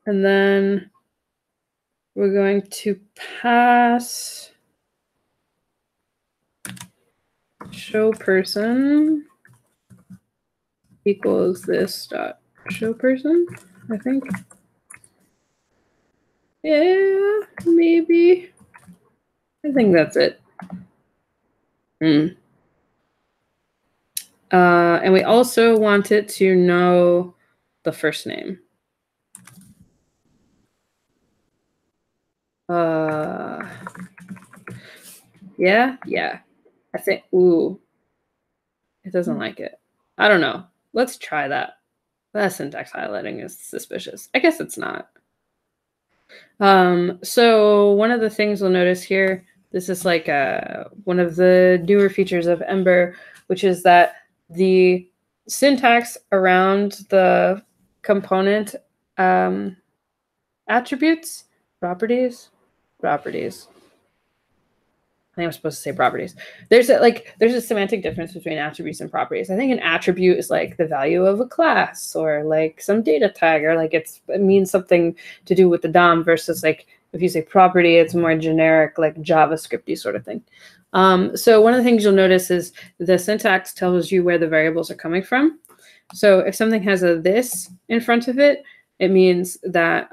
Speaker 1: And then we're going to pass. show person equals this dot show person, I think. Yeah, maybe. I think that's it. And we also want it to know the first name. Yeah. I think, ooh, it doesn't like it. I don't know. Let's try that. That syntax highlighting is suspicious. I guess it's not. So one of the things we'll notice here, this is like one of the newer features of Ember, which is that the syntax around the component attributes, properties. I think I'm supposed to say properties. There's a semantic difference between attributes and properties. I think an attribute is like the value of a class or like some data tag, or like it means something to do with the DOM, versus like if you say property, it's more generic, like JavaScripty sort of thing. So one of the things you'll notice is the syntax tells you where the variables are coming from. So if something has a this in front of it, it means that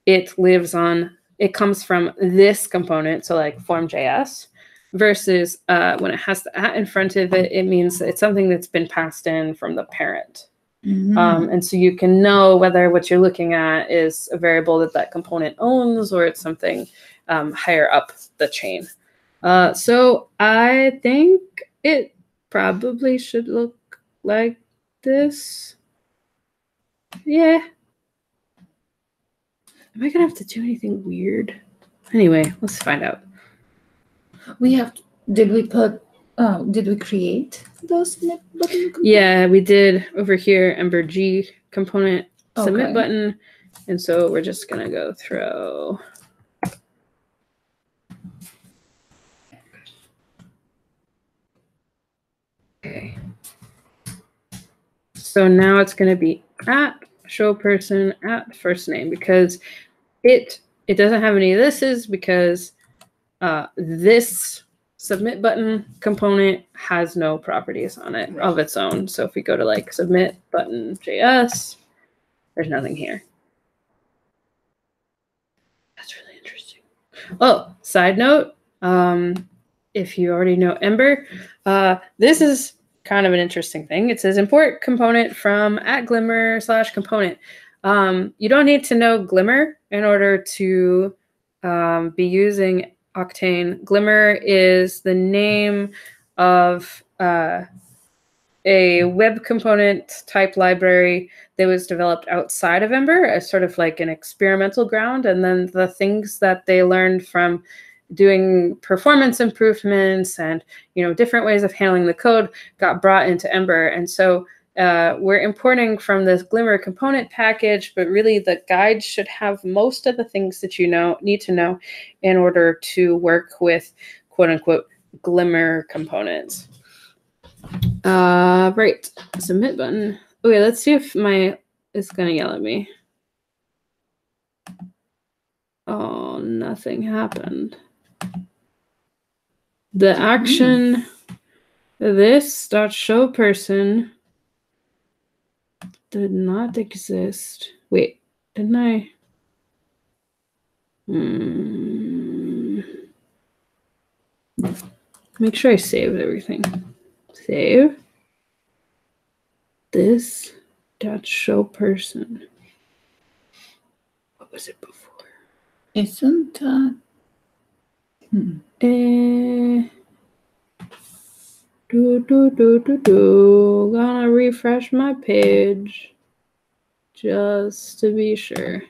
Speaker 1: it comes from this component, so like form.js, versus when it has the at in front of it, it means it's something that's been passed in from the parent. And so you can know whether what you're looking at is a variable that component owns, or it's something higher up the chain. So I think it probably should look like this. Yeah. Am I gonna have to do anything weird? Anyway, let's find out.
Speaker 2: Did we create those submit button?
Speaker 1: Yeah, we did over here, Ember G component submit button. And so we're just gonna go throw. Okay. So now it's gonna be at show person at first name, because it doesn't have any of this, because this submit button component has no properties on it of its own. So if we go to like submit button JS, there's nothing here. That's really interesting. Oh, side note, if you already know Ember, this is kind of an interesting thing. It says import component from @glimmer/component. You don't need to know Glimmer in order to be using Octane. Glimmer is the name of a web component type library that was developed outside of Ember as sort of like an experimental ground. And then the things that they learned from doing performance improvements and, different ways of handling the code got brought into Ember. And so we're importing from this Glimmer component package, but really the guide should have most of the things that you need to know in order to work with quote unquote Glimmer components. Right, submit button. Okay, let's see if it's gonna yell at me. Oh, nothing happened. The action, this dot show person did not exist. Wait, didn't I? Make sure I saved everything. Save. This dot show person. What was it before?
Speaker 2: Isn't that?
Speaker 1: Gonna refresh my page just to be sure.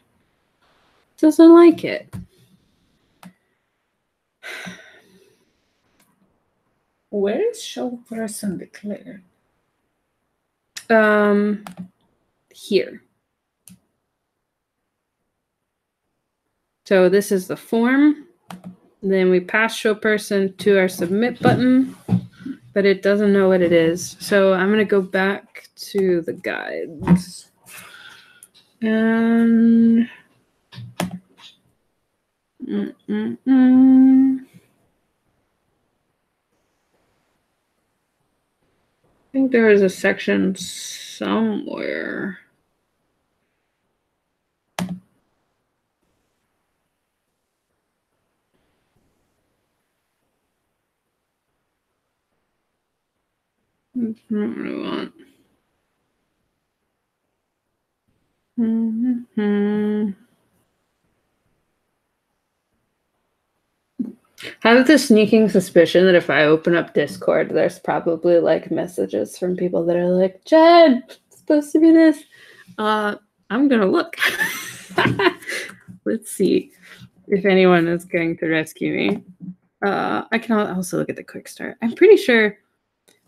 Speaker 1: Doesn't like it.
Speaker 2: Where is show person declared?
Speaker 1: Here. So this is the form. Then we pass show person to our submit button, but it doesn't know what it is. So I'm going to go back to the guides. And think there was a section somewhere. That's not what I want. I have this sneaking suspicion that if I open up Discord, there's probably like messages from people that are like, Jen, it's supposed to be this. I'm gonna look. Let's see if anyone is going to rescue me. I can also look at the quick start. I'm pretty sure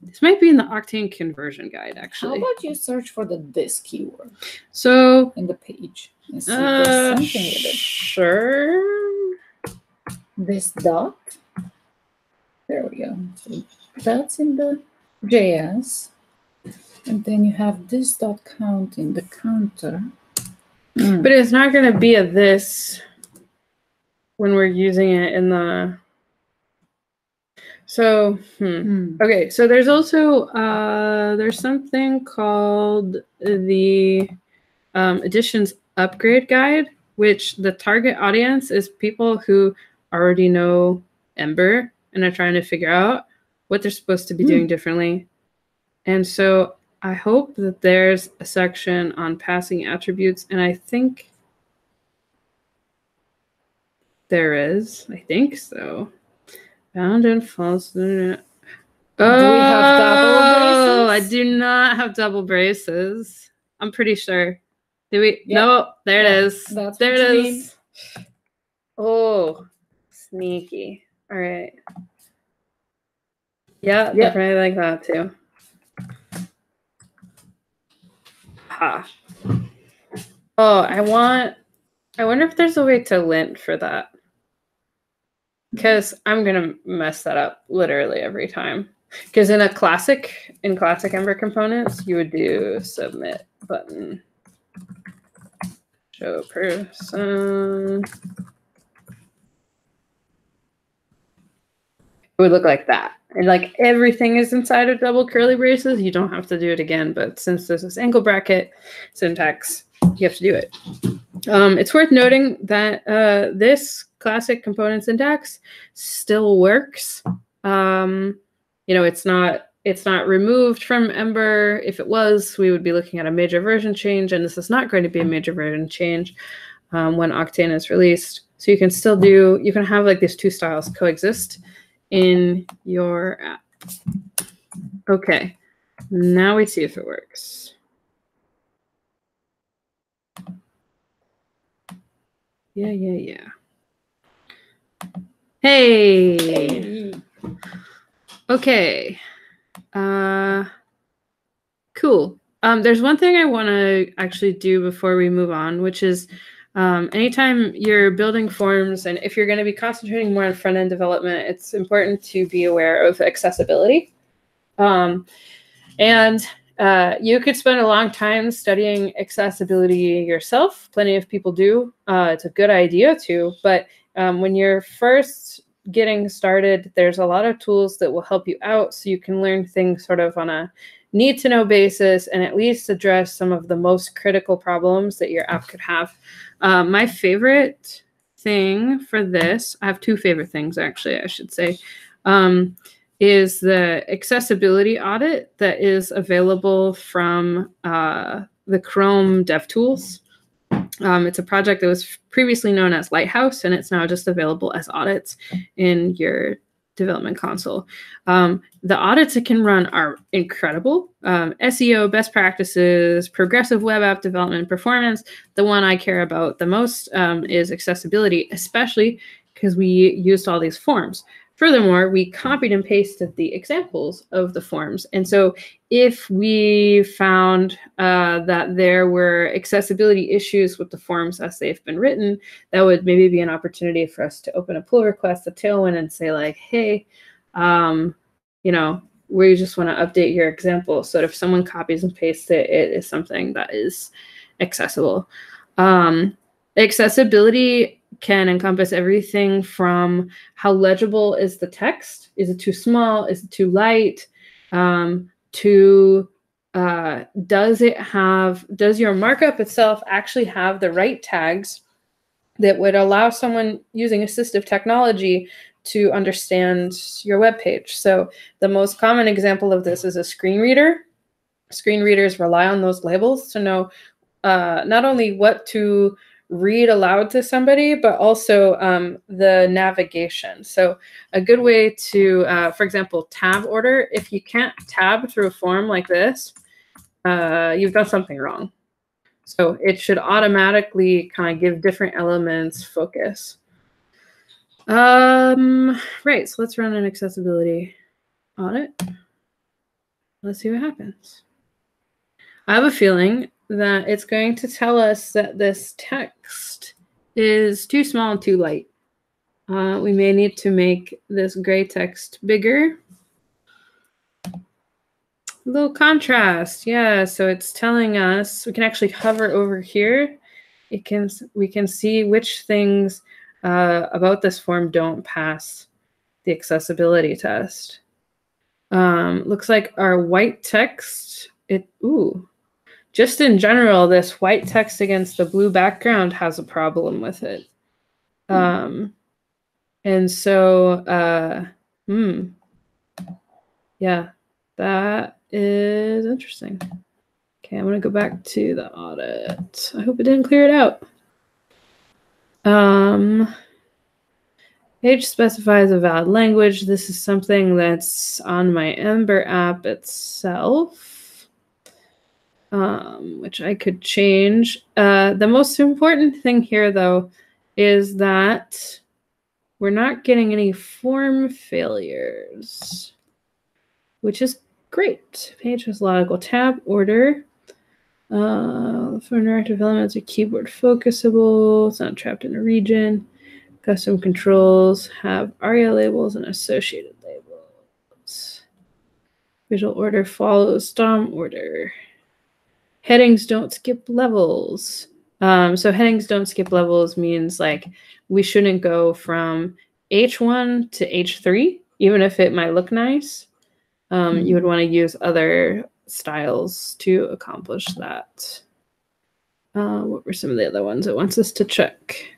Speaker 1: this might be in the Octane conversion guide, actually.
Speaker 2: How about you search for this keyword?
Speaker 1: So
Speaker 2: in the page and see if there's something with it.
Speaker 1: Sure.
Speaker 2: This dot. There we go. So that's in the JS. And then you have this dot count in the counter.
Speaker 1: But it's not going to be a this when we're using it in the... So, okay. So there's also, there's something called the Editions Upgrade Guide, which the target audience is people who already know Ember and are trying to figure out what they're supposed to be doing differently. And so I hope that there's a section on passing attributes, and I think there is. I think so. Bound and false.
Speaker 2: Do we have double braces?
Speaker 1: I do not have double braces. I'm pretty sure. Do we? Yep. No, there it is.
Speaker 2: That's
Speaker 1: there it is. Oh, sneaky. All right. Yeah, definitely like that too. Ha. Oh, I wonder if there's a way to lint for that. Because I'm gonna mess that up literally every time. Because in classic Ember components, you would do submit button, show person. It would look like that. And like everything is inside of double curly braces. You don't have to do it again, but since this is ankle bracket syntax, you have to do it. It's worth noting that this classic component syntax still works. You know, it's not removed from Ember. If it was, we would be looking at a major version change, and this is not going to be a major version change when Octane is released. So you can still do, you can have like these two styles coexist in your app. Okay, now we see if it works. Yeah. Hey. Okay. Cool. There's one thing I want to actually do before we move on, which is anytime you're building forms, and if you're going to be concentrating more on front-end development, it's important to be aware of accessibility. You could spend a long time studying accessibility yourself. Plenty of people do. It's a good idea to, but when you're first getting started, there's a lot of tools that will help you out so you can learn things sort of on a need-to-know basis and at least address some of the most critical problems that your app could have. My favorite thing for this, I have two favorite things actually, I should say, is the accessibility audit that is available from the Chrome DevTools. It's a project that was previously known as Lighthouse, and it's now just available as audits in your development console. The audits it can run are incredible. SEO, best practices, progressive web app development, performance. The one I care about the most is accessibility, especially because we used all these forms. Furthermore, we copied and pasted the examples of the forms. And so if we found that there were accessibility issues with the forms as they've been written, that would maybe be an opportunity for us to open a pull request, a Tailwind, and say like, hey, you know, we just want to update your example so that if someone copies and pastes it, it is something that is accessible. Accessibility can encompass everything from how legible is the text? Is it too small? Is it too light? to does your markup itself actually have the right tags that would allow someone using assistive technology to understand your web page. So the most common example of this is a screen reader. Screen readers rely on those labels to know not only what to read aloud to somebody, but also the navigation. So a good way to, for example, tab order, if you can't tab through a form like this, you've done something wrong. So it should automatically kind of give different elements focus. Right, so let's run an accessibility audit. Let's see what happens. I have a feeling that it's going to tell us that this text is too small and too light. We may need to make this gray text bigger. A little contrast, yeah, so it's telling us, we can actually hover over here. We can see which things about this form don't pass the accessibility test. Looks like our white text, just in general, this white text against the blue background has a problem with it. And so, yeah, that is interesting. Okay, I'm going to go back to the audit. I hope it didn't clear it out. Page specifies a valid language. This is something that's on my Ember app itself, which I could change. The most important thing here, though, is that we're not getting any form failures, which is great. Page has logical tab order. For interactive elements are keyboard focusable. It's not trapped in a region. Custom controls have ARIA labels and associated labels. Visual order follows DOM order. Headings don't skip levels. So headings don't skip levels means like we shouldn't go from H1 to H3, even if it might look nice. You would want to use other styles to accomplish that. What were some of the other ones it wants us to check?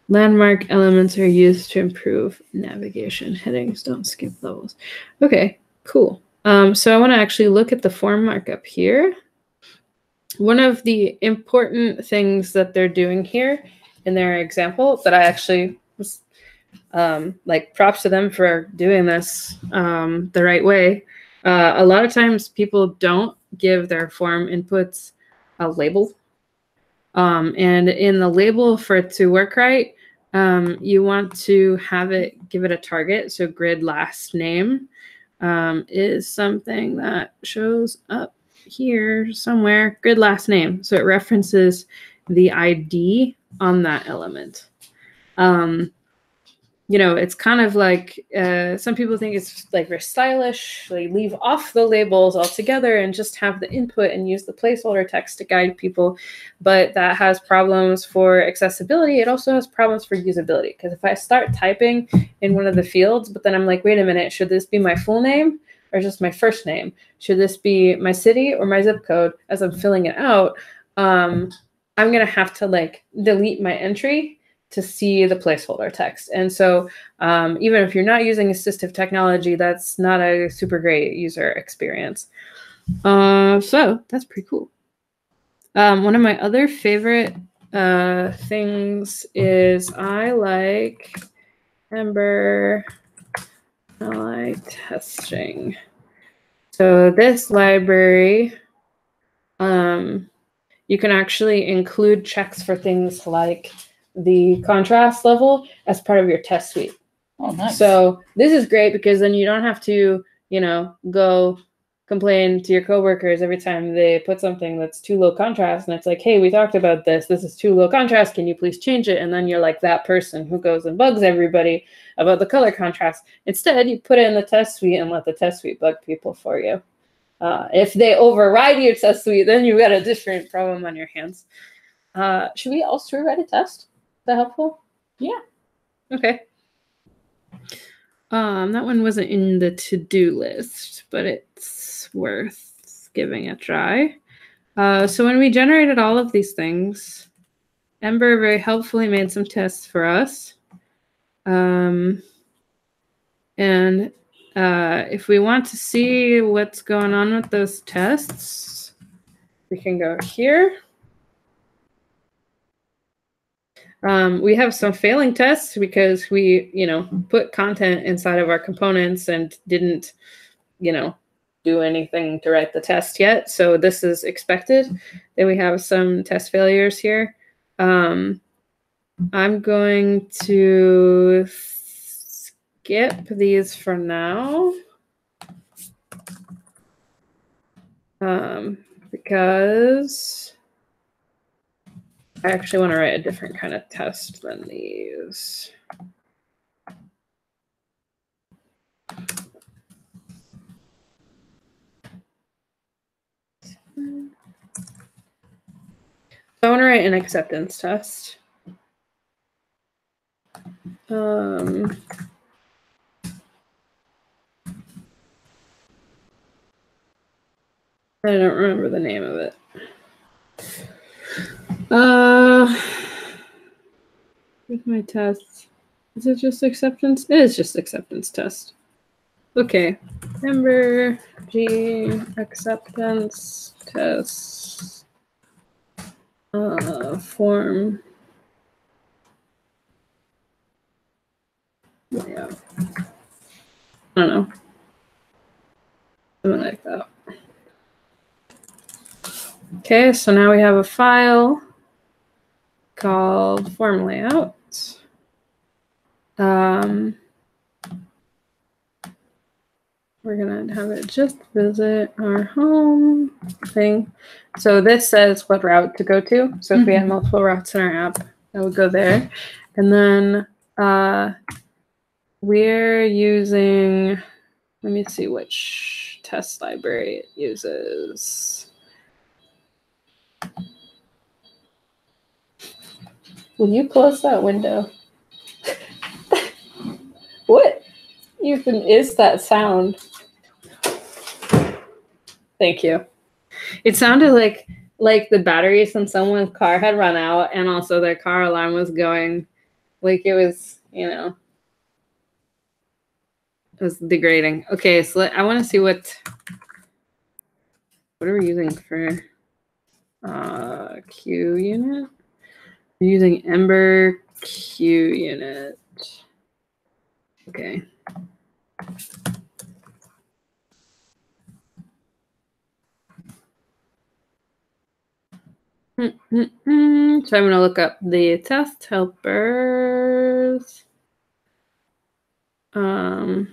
Speaker 1: Landmark elements are used to improve navigation. Headings don't skip levels. Okay, cool. So I want to actually look at the form markup here. One of the important things that they're doing here in their example that I actually was like props to them for doing this the right way. A lot of times people don't give their form inputs a label. And in the label, for it to work right, you want to give it a target. So grid last name is something that shows up here somewhere, grid last name. So it references the ID on that element. You know, it's kind of like some people think it's like very stylish. They leave off the labels altogether and just have the input and use the placeholder text to guide people. But that has problems for accessibility. It also has problems for usability. Because if I start typing in one of the fields, but then I'm like, wait a minute, should this be my full name or just my first name? Should this be my city or my zip code as I'm filling it out? I'm going to have to like delete my entry to see the placeholder text. And so even if you're not using assistive technology, that's not a super great user experience. So that's pretty cool. One of my other favorite things is I like Ember. I like testing. So this library, you can actually include checks for things like the contrast level as part of your test suite.
Speaker 2: Oh, nice.
Speaker 1: So this is great because then you don't have to, you know, go complain to your coworkers every time they put something that's too low contrast. And it's like, hey, we talked about this. This is too low contrast. Can you please change it? And then you're like that person who goes and bugs everybody about the color contrast. Instead, you put it in the test suite and let the test suite bug people for you. If they override your test suite, then you've got a different problem on your hands. Should we also write a test? Is that helpful?
Speaker 2: Yeah.
Speaker 1: Okay. That one wasn't in the to-do list, but it's worth giving a try. So when we generated all of these things, Ember very helpfully made some tests for us. And if we want to see what's going on with those tests, we can go here. We have some failing tests because we, put content inside of our components and didn't, do anything to write the test yet. So this is expected. Then we have some test failures here. I'm going to skip these for now. Because I actually want to write a different kind of test than these. So I want to write an acceptance test. I don't remember the name of it. With my tests, is it just acceptance? It is just acceptance test. Okay, Ember G acceptance test form layout. I don't know, something like that. Okay, so now we have a file called form layout. We're gonna have it just visit our home thing. So this says what route to go to. So if we had multiple routes in our app, that would go there. And then we're using, let me see which test library it uses. Will you close that window? What even is that sound? Thank you. It sounded like the batteries in someone's car had run out, and also their car alarm was going. Like it was, it was degrading. Okay, so I want to see what are we using for Q unit? We're using Ember Q unit. Okay. So I'm going to look up the test helpers. Wait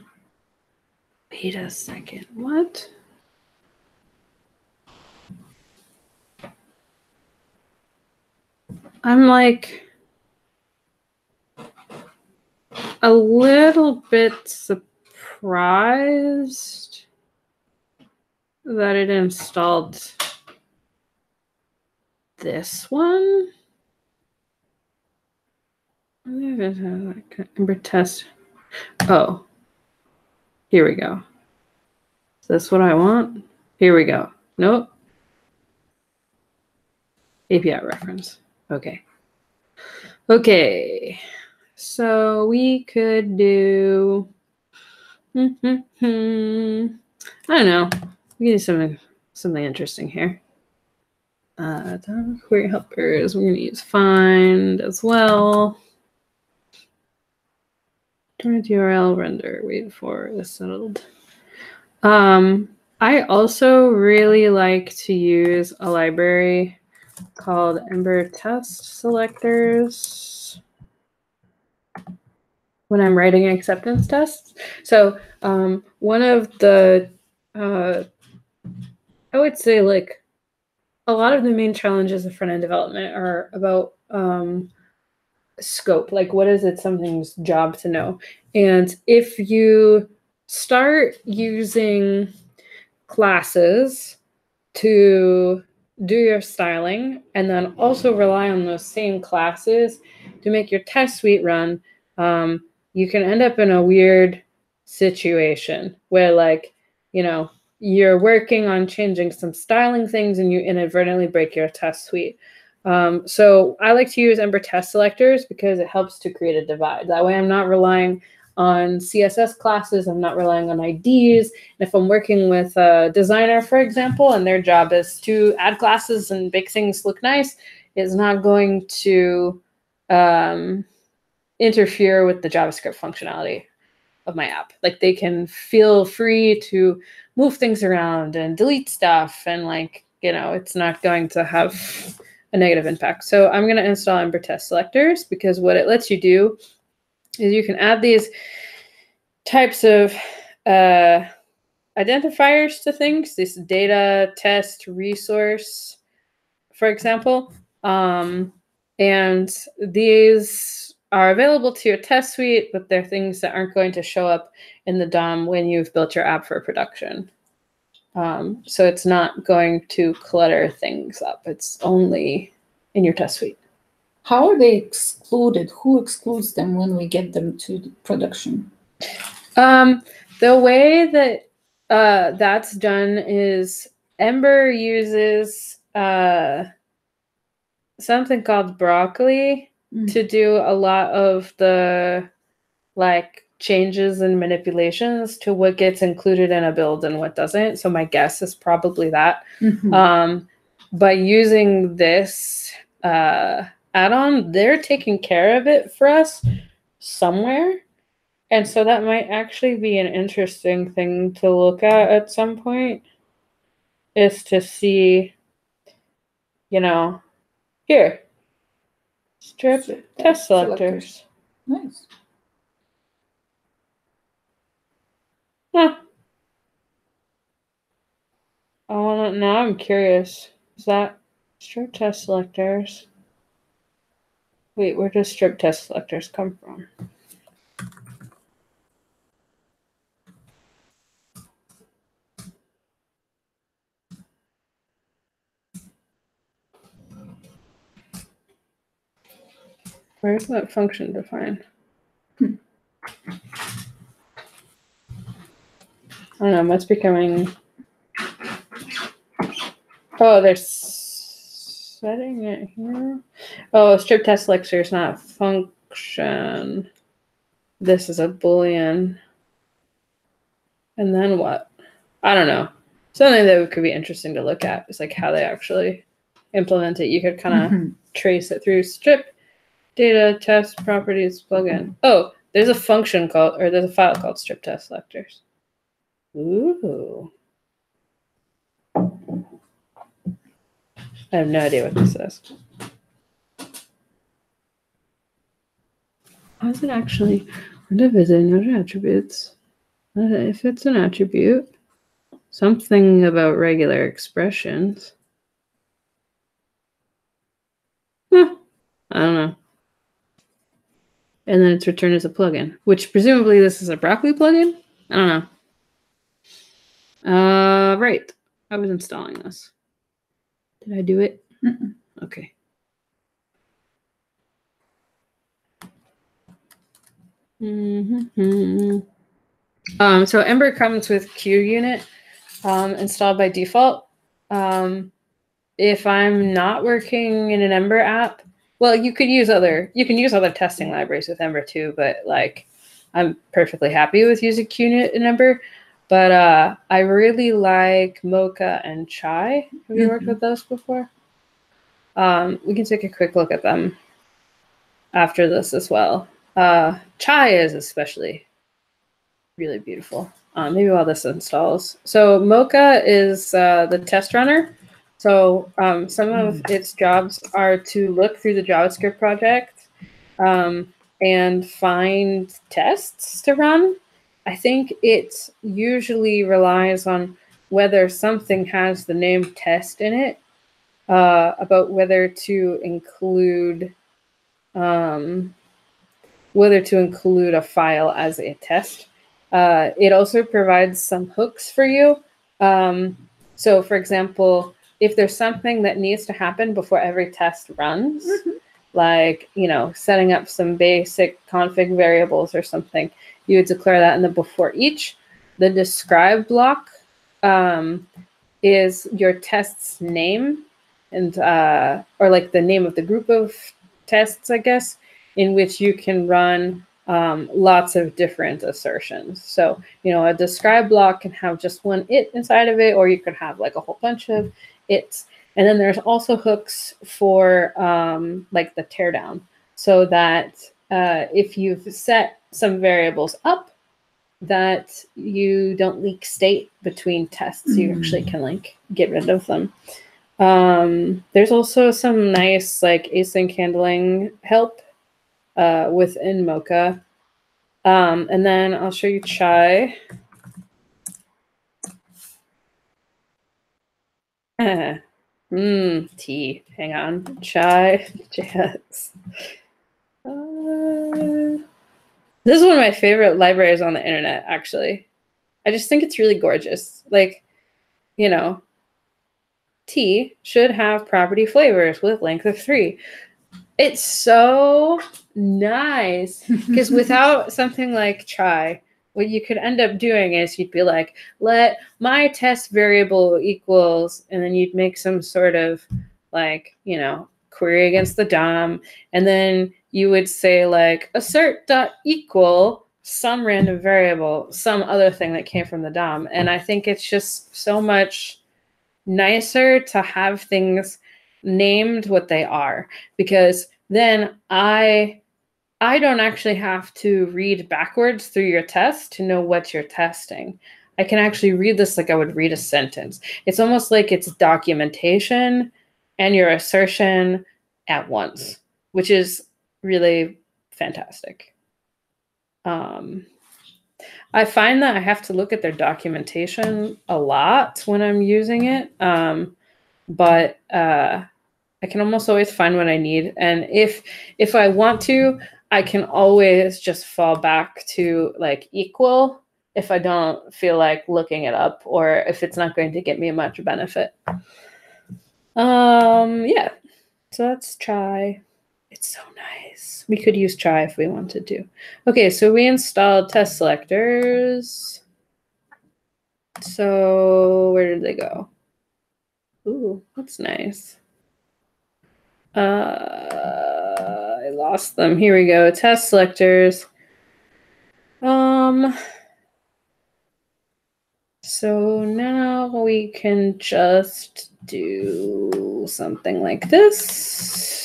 Speaker 1: a second. What? I'm like a little bit surprised that it installed this one. Ember test. Oh, here we go. Is this what I want? Here we go. Nope. API reference. Okay. Okay. So we could do, I don't know. We can do something interesting here. Query helpers. We're going to use find as well. Current URL render. Wait for is settled. I also really like to use a library called Ember test selectors when I'm writing acceptance tests. So one of the, I would say like a lot of the main challenges of front-end development are about scope. Like what is it something's job to know? And if you start using classes to do your styling and then also rely on those same classes to make your test suite run, you can end up in a weird situation where, like, you know, you're working on changing some styling things and you inadvertently break your test suite. So I like to use Ember test selectors because it helps to create a divide. That way I'm not relying on CSS classes, I'm not relying on IDs. And if I'm working with a designer, for example, and their job is to add classes and make things look nice, it's not going to interfere with the JavaScript functionality of my app. Like, they can feel free to move things around and delete stuff, and, like, you know, it's not going to have a negative impact. So I'm going to install Ember test selectors because what it lets you do is you can add these types of identifiers to things, this data, test, resource, for example. And these are available to your test suite, but they're things that aren't going to show up in the DOM when you've built your app for production. So it's not going to clutter things up. It's only in your test suite.
Speaker 2: How are they excluded? Who excludes them when we get them to the production?
Speaker 1: The way that that's done is Ember uses something called Broccoli to do a lot of the, like, changes and manipulations to what gets included in a build and what doesn't. So my guess is probably that. By using this add-on, they're taking care of it for us somewhere. And so that might actually be an interesting thing to look at some point, is to see, you know, here, strip test selectors.
Speaker 2: Nice.
Speaker 1: Huh. Now I'm curious. Is that strip test selectors? Wait, where does strip test selectors come from? Where's that function defined? I don't know, it's becoming... Oh, they're setting it here. Oh, strip test selector is not a function. This is a Boolean. And then what? I don't know. Something that could be interesting to look at is, like, how they actually implement it. You could kind of trace it through strip data test properties plugin. Oh, there's a function called, or there's a file called strip test selectors. Ooh. I have no idea what this is. How is it actually? Under visit node attributes. If it's an attribute, something about regular expressions. I don't know. And then it's returned as a plugin, which presumably this is a Broccoli plugin? I don't know. Right. I was installing this. Did I do it? Okay. So Ember comes with QUnit installed by default. If I'm not working in an Ember app, well, you can use other testing libraries with Ember too, but, like, I'm perfectly happy with using QUnit in Ember. But I really like Mocha and Chai. Have you worked with those before? We can take a quick look at them after this as well. Chai is especially really beautiful. Maybe while this installs. So Mocha is the test runner. So some of its jobs are to look through the JavaScript project and find tests to run. I think it usually relies on whether something has the name test in it, about whether to include a file as a test. It also provides some hooks for you. So, for example, if there's something that needs to happen before every test runs, like, you know, setting up some basic config variables or something, you would declare that. And then before each, the describe block is your test's name, and or like the name of the group of tests, I guess, in which you can run lots of different assertions. So, you know, a describe block can have just one it inside of it, or you could have like a whole bunch of its. And then there's also hooks for like the teardown, so that if you've set some variables up, that you don't leak state between tests. You actually can like get rid of them. There's also some nice like async handling help within Mocha. And then I'll show you Chai. T. Hang on. Chai. JS. This is one of my favorite libraries on the internet, actually. I just think it's really gorgeous. Like, you know, T should have property flavors with length of 3. It's so nice because without something like Chai, what you could end up doing is you'd be like, let my test variable equals, and then you'd make some sort of like, you know, query against the DOM, and then you would say like assert.equal some random variable, some other thing that came from the DOM. And I think it's just so much nicer to have things named what they are, because then I don't actually have to read backwards through your test to know what you're testing. I can actually read this like I would read a sentence. It's almost like it's documentation and your assertion at once, which is really fantastic. I find that I have to look at their documentation a lot when I'm using it, but I can almost always find what I need. And if I want to, I can always just fall back to like equal if I don't feel like looking it up, or if it's not going to get me much benefit. Yeah, so let's try. It's so nice. We could use Chai if we wanted to. Okay, so we installed test selectors. So where did they go? Ooh, that's nice. I lost them. Here we go. Test selectors. So now we can just do something like this.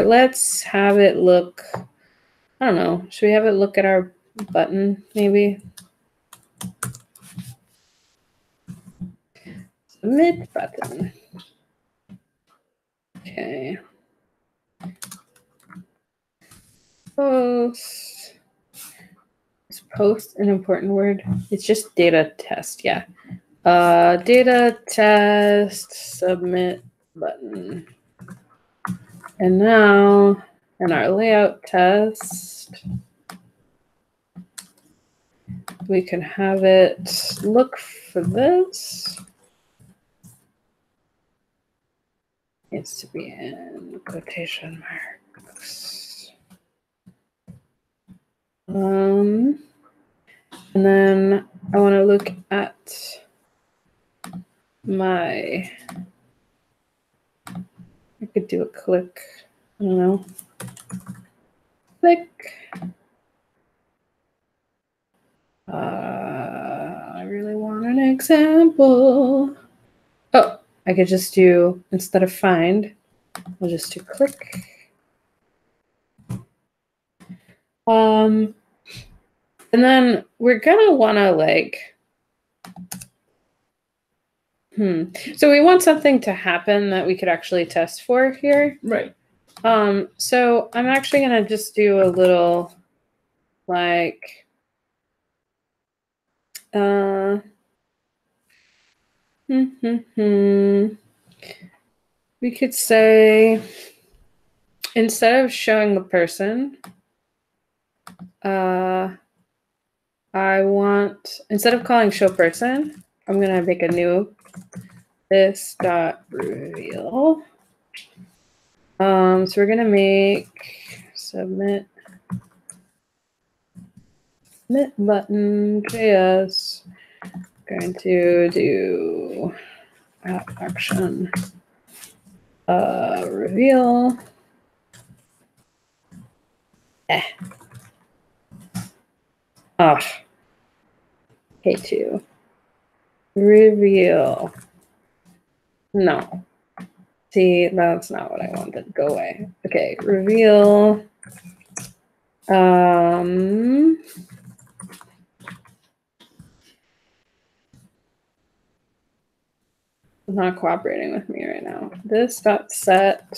Speaker 1: Let's have it look, I don't know, should we have it look at our button maybe? Submit button. Okay. Post. Is post an important word? It's just data test, yeah. Data test, submit button. And now in our layout test, we can have it look for this. Needs to be in quotation marks. And then I want to look at my, I could do a click, I don't know, click. I really want an example. Oh, I could just do, instead of find, I'll just do click. And then we're gonna wanna like, so we want something to happen that we could actually test for here.
Speaker 2: Right.
Speaker 1: So I'm actually gonna just do a little like, we could say, instead of showing the person, I want, instead of calling show person, I'm gonna make a new this dot reveal. So we're gonna make submit button JS. Going to do action reveal. K2 reveal. No. See, that's not what I wanted. Go away. Okay, reveal. Not cooperating with me right now. This dot set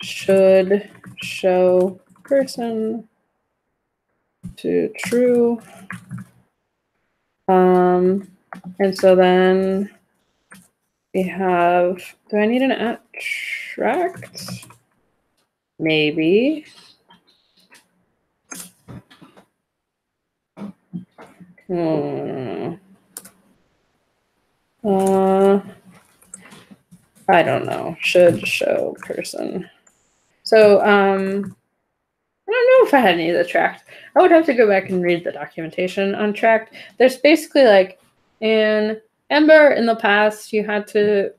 Speaker 1: should show person to true. And so then we have, do I need an attract? Maybe. I don't know. Should show person. So I don't know if I had any of the tracked. I would have to go back and read the documentation on tracked. There's basically like in Ember in the past, you had to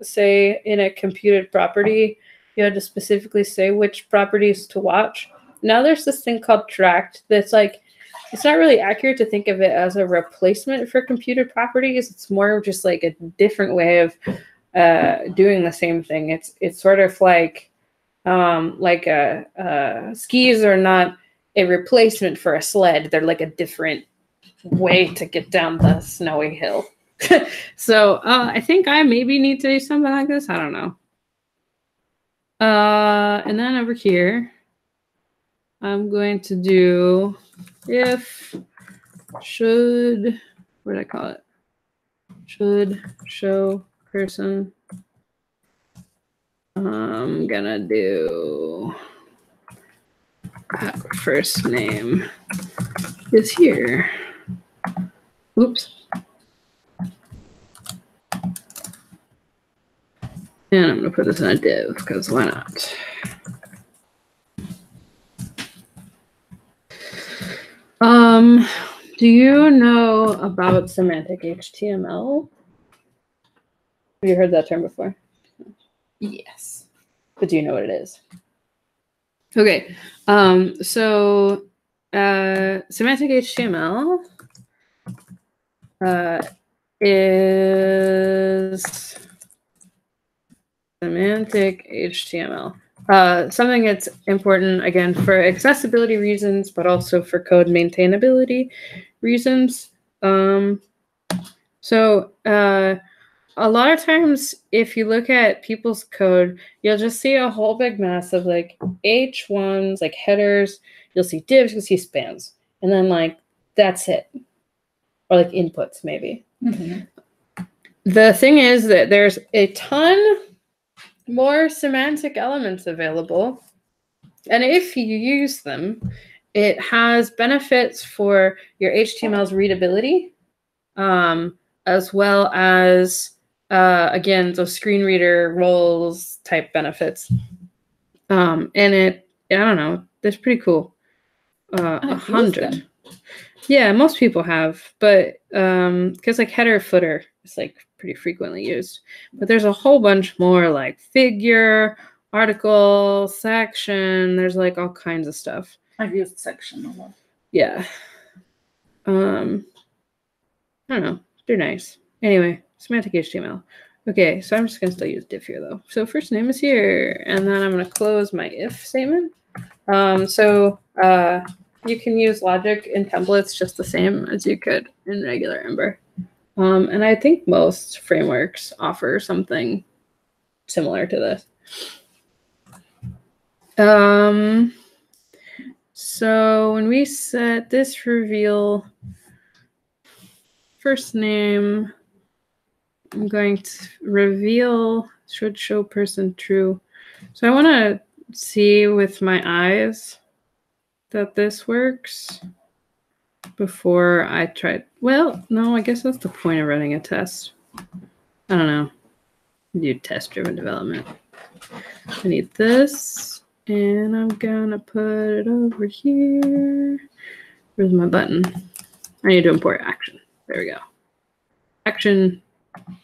Speaker 1: say in a computed property, you had to specifically say which properties to watch. Now there's this thing called tracked that's like, it's not really accurate to think of it as a replacement for computed properties. It's more just like a different way of doing the same thing. It's sort of like skis are not a replacement for a sled. They're like a different way to get down the snowy hill. So I think I maybe need to do something like this. I don't know. And then over here, I'm going to do if should, what did I call it? Should show person. I'm gonna do first name is here. Oops. And I'm gonna put this in a div because why not? Do you know about semantic HTML? Have you heard that term before?
Speaker 2: Yes.
Speaker 1: But do you know what it is? Okay. So semantic HTML is semantic HTML. Something that's important, again, for accessibility reasons, but also for code maintainability reasons. A lot of times, if you look at people's code, you'll just see a whole big mess of like H1s, like headers. You'll see divs, you'll see spans. And then like, that's it. Or like inputs, maybe. Mm-hmm. The thing is that there's a ton more semantic elements available. And if you use them, it has benefits for your HTML's readability, as well as, again, those screen reader roles type benefits. And it, I don't know, that's pretty cool. 100. Yeah, most people have, but because like header footer is like pretty frequently used. But there's a whole bunch more like figure, article, section. There's like all kinds of stuff.
Speaker 2: I've used section a lot.
Speaker 1: Yeah. I don't know. They're nice. Anyway, semantic HTML. Okay, so I'm just going to still use div here, though. So first name is here, and then I'm going to close my if statement. You can use logic in templates just the same as you could in regular Ember. And I think most frameworks offer something similar to this. So when we set this reveal first name, I'm going to reveal should show person true. So I want to see with my eyes that this works before I try. Well, no, I guess that's the point of running a test. I don't know. Do test-driven development. I need this, and I'm gonna put it over here. Where's my button? I need to import action. There we go. Action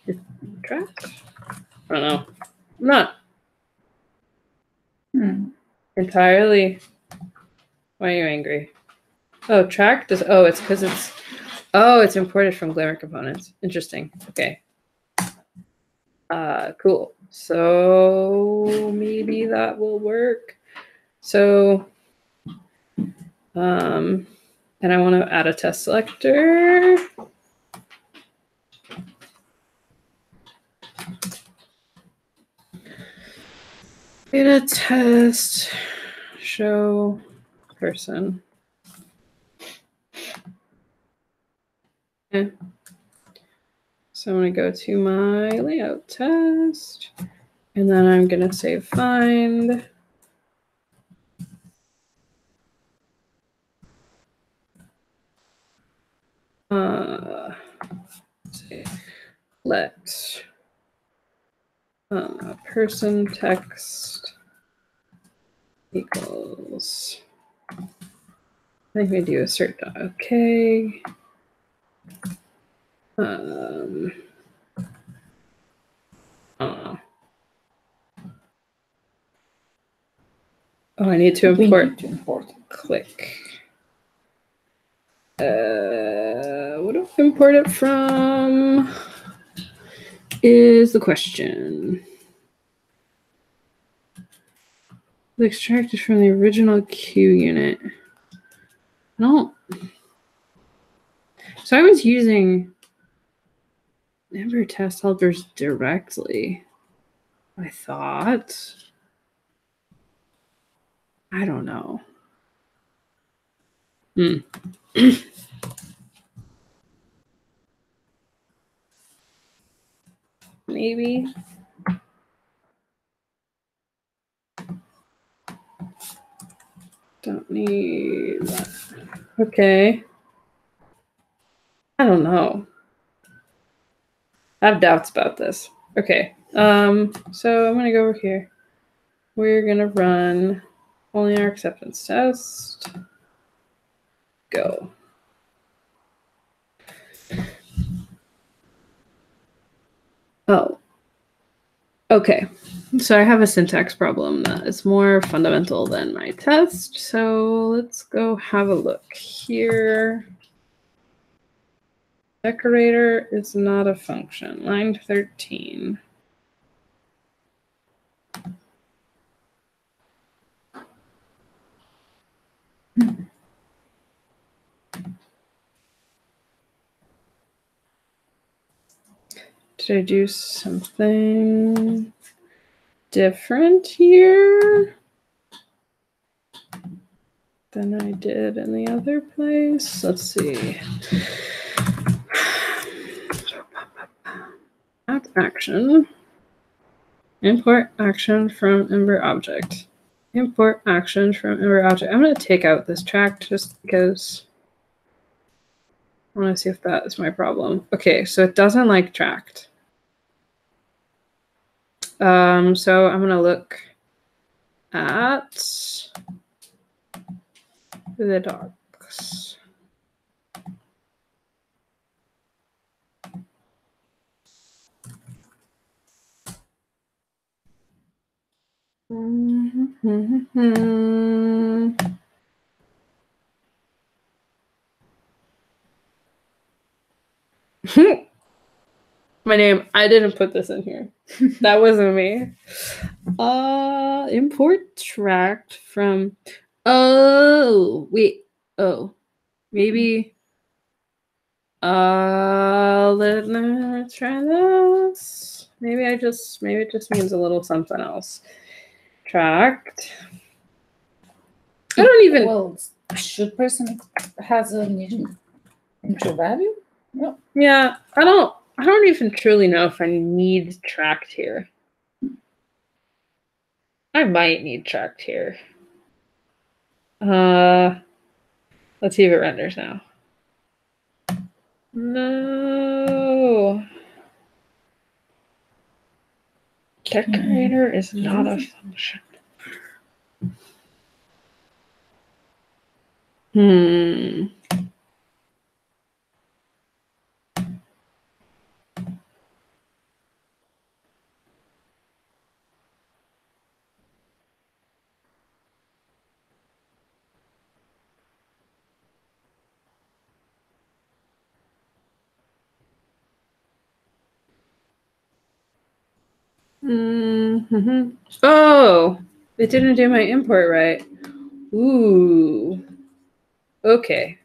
Speaker 1: is tracked. I don't know. I'm not entirely. Why are you angry? Oh, tracked is. Oh, it's because it's. Oh, it's imported from Glamour components. Interesting. Okay. Cool. So maybe that will work. So, and I want to add a test selector. Beta test, show person. Okay. So I'm going to go to my layout test, and then I'm going to say find. Say let person text equals. I think we do assert. Okay. I don't know. Oh, I need to import. Click. What do I import it from? Is the question. Extracted from the original Q unit. No. So I was using Ember test helpers directly. I thought. I don't know. Maybe. Don't need that. Okay. I don't know. I have doubts about this. Okay. So I'm gonna go over here. We're gonna run only our acceptance test. Go. Oh. Okay. So I have a syntax problem that is more fundamental than my test. So let's go have a look here. Decorator is not a function. Line 13. Did I do something different here than I did in the other place? Let's see. Add action. Import action from Ember object. Import action from Ember object. I'm going to take out this tract just because I want to see if that is my problem. Okay, so it doesn't like tract. So I'm going to look at the docs. My name, I didn't put this in here. That wasn't me. Import tract from, oh, wait, oh, maybe, let's try this. Maybe it just means a little something else. Tract. I don't even.
Speaker 2: Well, should person has an intro value? No.
Speaker 1: Yeah, I don't even truly know if I need tract here. I might need tract here. Let's see if it renders now. No. Decorator is not a function. Oh, it didn't do my import right. Ooh. Okay.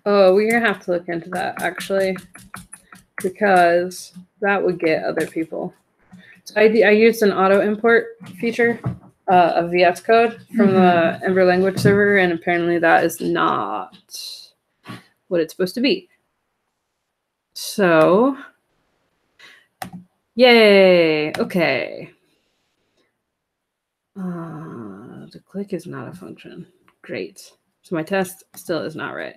Speaker 1: Oh, we're gonna have to look into that actually, because that would get other people. So I used an auto import feature, a VS Code from the Ember language server, and apparently that is not what it's supposed to be. So, yay! Okay. The click is not a function. Great. So my test still is not right.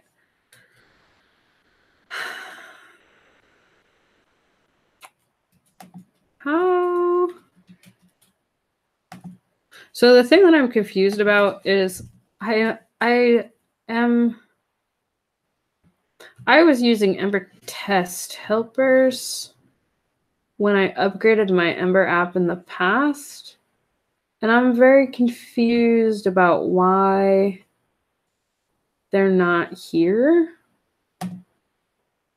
Speaker 1: How? So the thing that I'm confused about is I was using Ember test helpers when I upgraded my Ember app in the past, and I'm very confused about why they're not here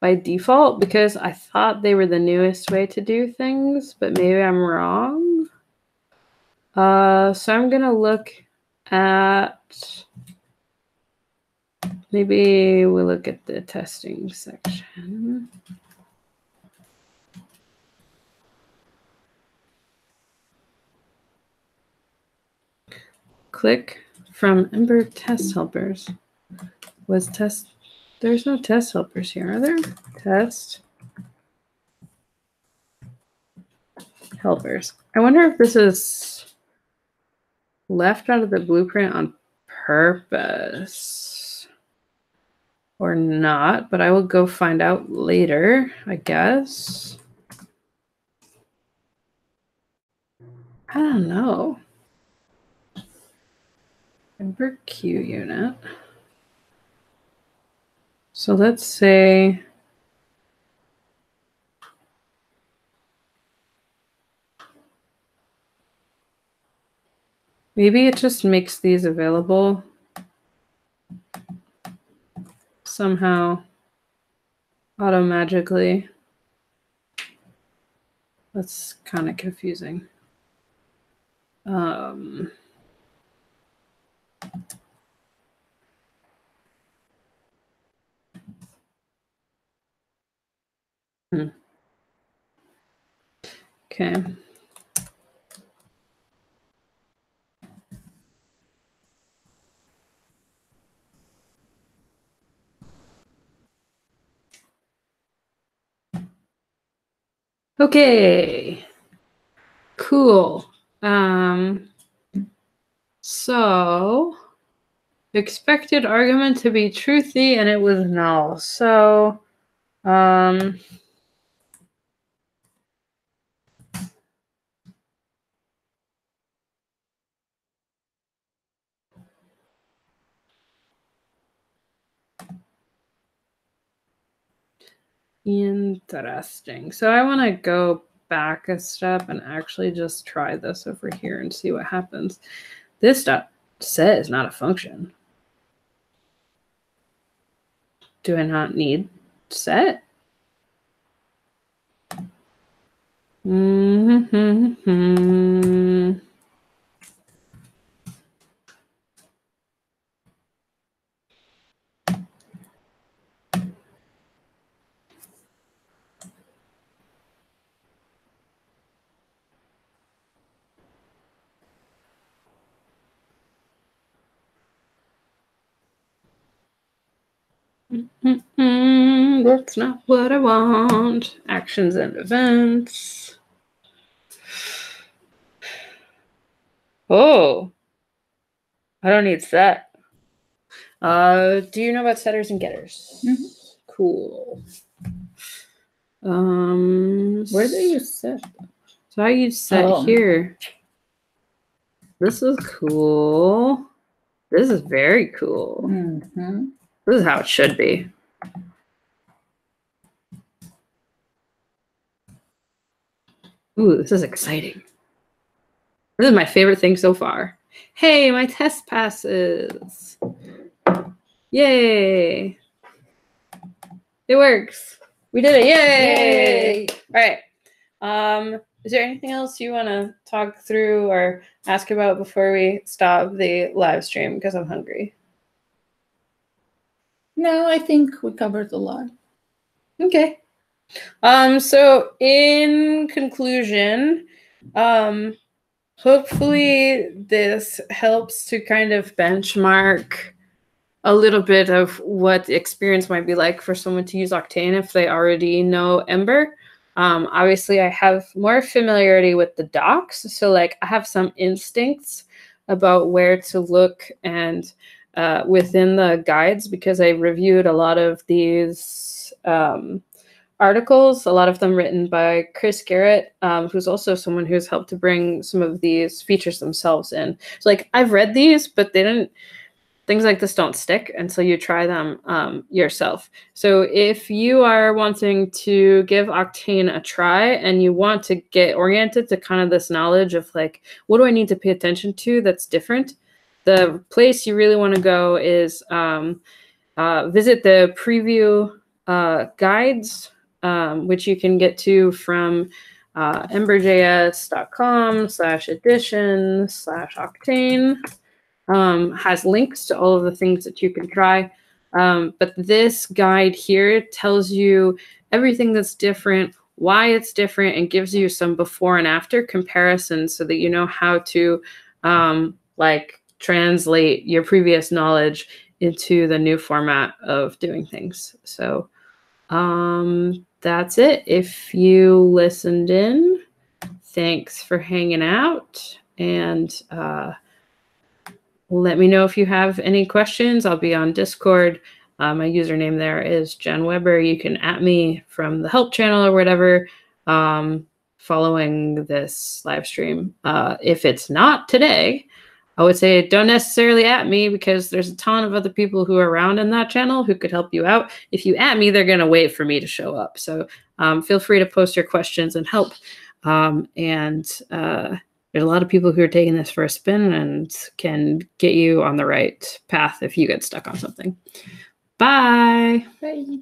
Speaker 1: by default, because I thought they were the newest way to do things, but maybe I'm wrong. So I'm gonna look at, maybe we'll look at the testing section. Click from Ember test helpers. Was test, there's no test helpers here, are there? Test helpers. I wonder if this is left out of the blueprint on purpose or not, but I will go find out later, I guess. I don't know. Ember Q unit. So let's say maybe it just makes these available somehow auto-magically. That's kind of confusing. Okay. Okay. Cool. So expected argument to be truthy, and it was null. So interesting. So I want to go back a step and actually just try this over here and see what happens. This dot set is not a function. Do I not need set? That's not what I want. Actions and events. Oh, I don't need set. Do you know about setters and getters? Cool.
Speaker 2: Where do you set?
Speaker 1: So I use set here. This is cool. This is very cool.
Speaker 2: Mm-hmm.
Speaker 1: This is how it should be. Ooh, this is exciting. This is my favorite thing so far. Hey, my test passes. Yay. It works. We did it. Yay. All right. Is there anything else you want to talk through or ask about before we stop the live stream? Because I'm hungry.
Speaker 2: No, I think we covered a lot.
Speaker 1: Okay. So in conclusion, hopefully this helps to kind of benchmark a little bit of what the experience might be like for someone to use Octane if they already know Ember. Obviously, I have more familiarity with the docs, so like I have some instincts about where to look and within the guides, because I reviewed a lot of these articles, a lot of them written by Chris Garrett, who's also someone who's helped to bring some of these features themselves in. So like I've read these, but they didn't. Things like this don't stick until you try them yourself. So if you are wanting to give Octane a try and you want to get oriented to kind of this knowledge of like, what do I need to pay attention to that's different? The place you really want to go is visit the preview guides, which you can get to from emberjs.com/edition/Octane. Has links to all of the things that you can try. But this guide here tells you everything that's different, why it's different, and gives you some before and after comparisons so that you know how to like translate your previous knowledge into the new format of doing things. So that's it. If you listened in, thanks for hanging out, and let me know if you have any questions. I'll be on Discord. My username there is Jen Weber. You can @ me from the help channel or whatever following this live stream. If it's not today, I would say don't necessarily @ me, because there's a ton of other people who are around in that channel who could help you out. If you @ me, they're going to wait for me to show up. So feel free to post your questions and help. There's a lot of people who are taking this for a spin and can get you on the right path if you get stuck on something. Bye.
Speaker 2: Bye.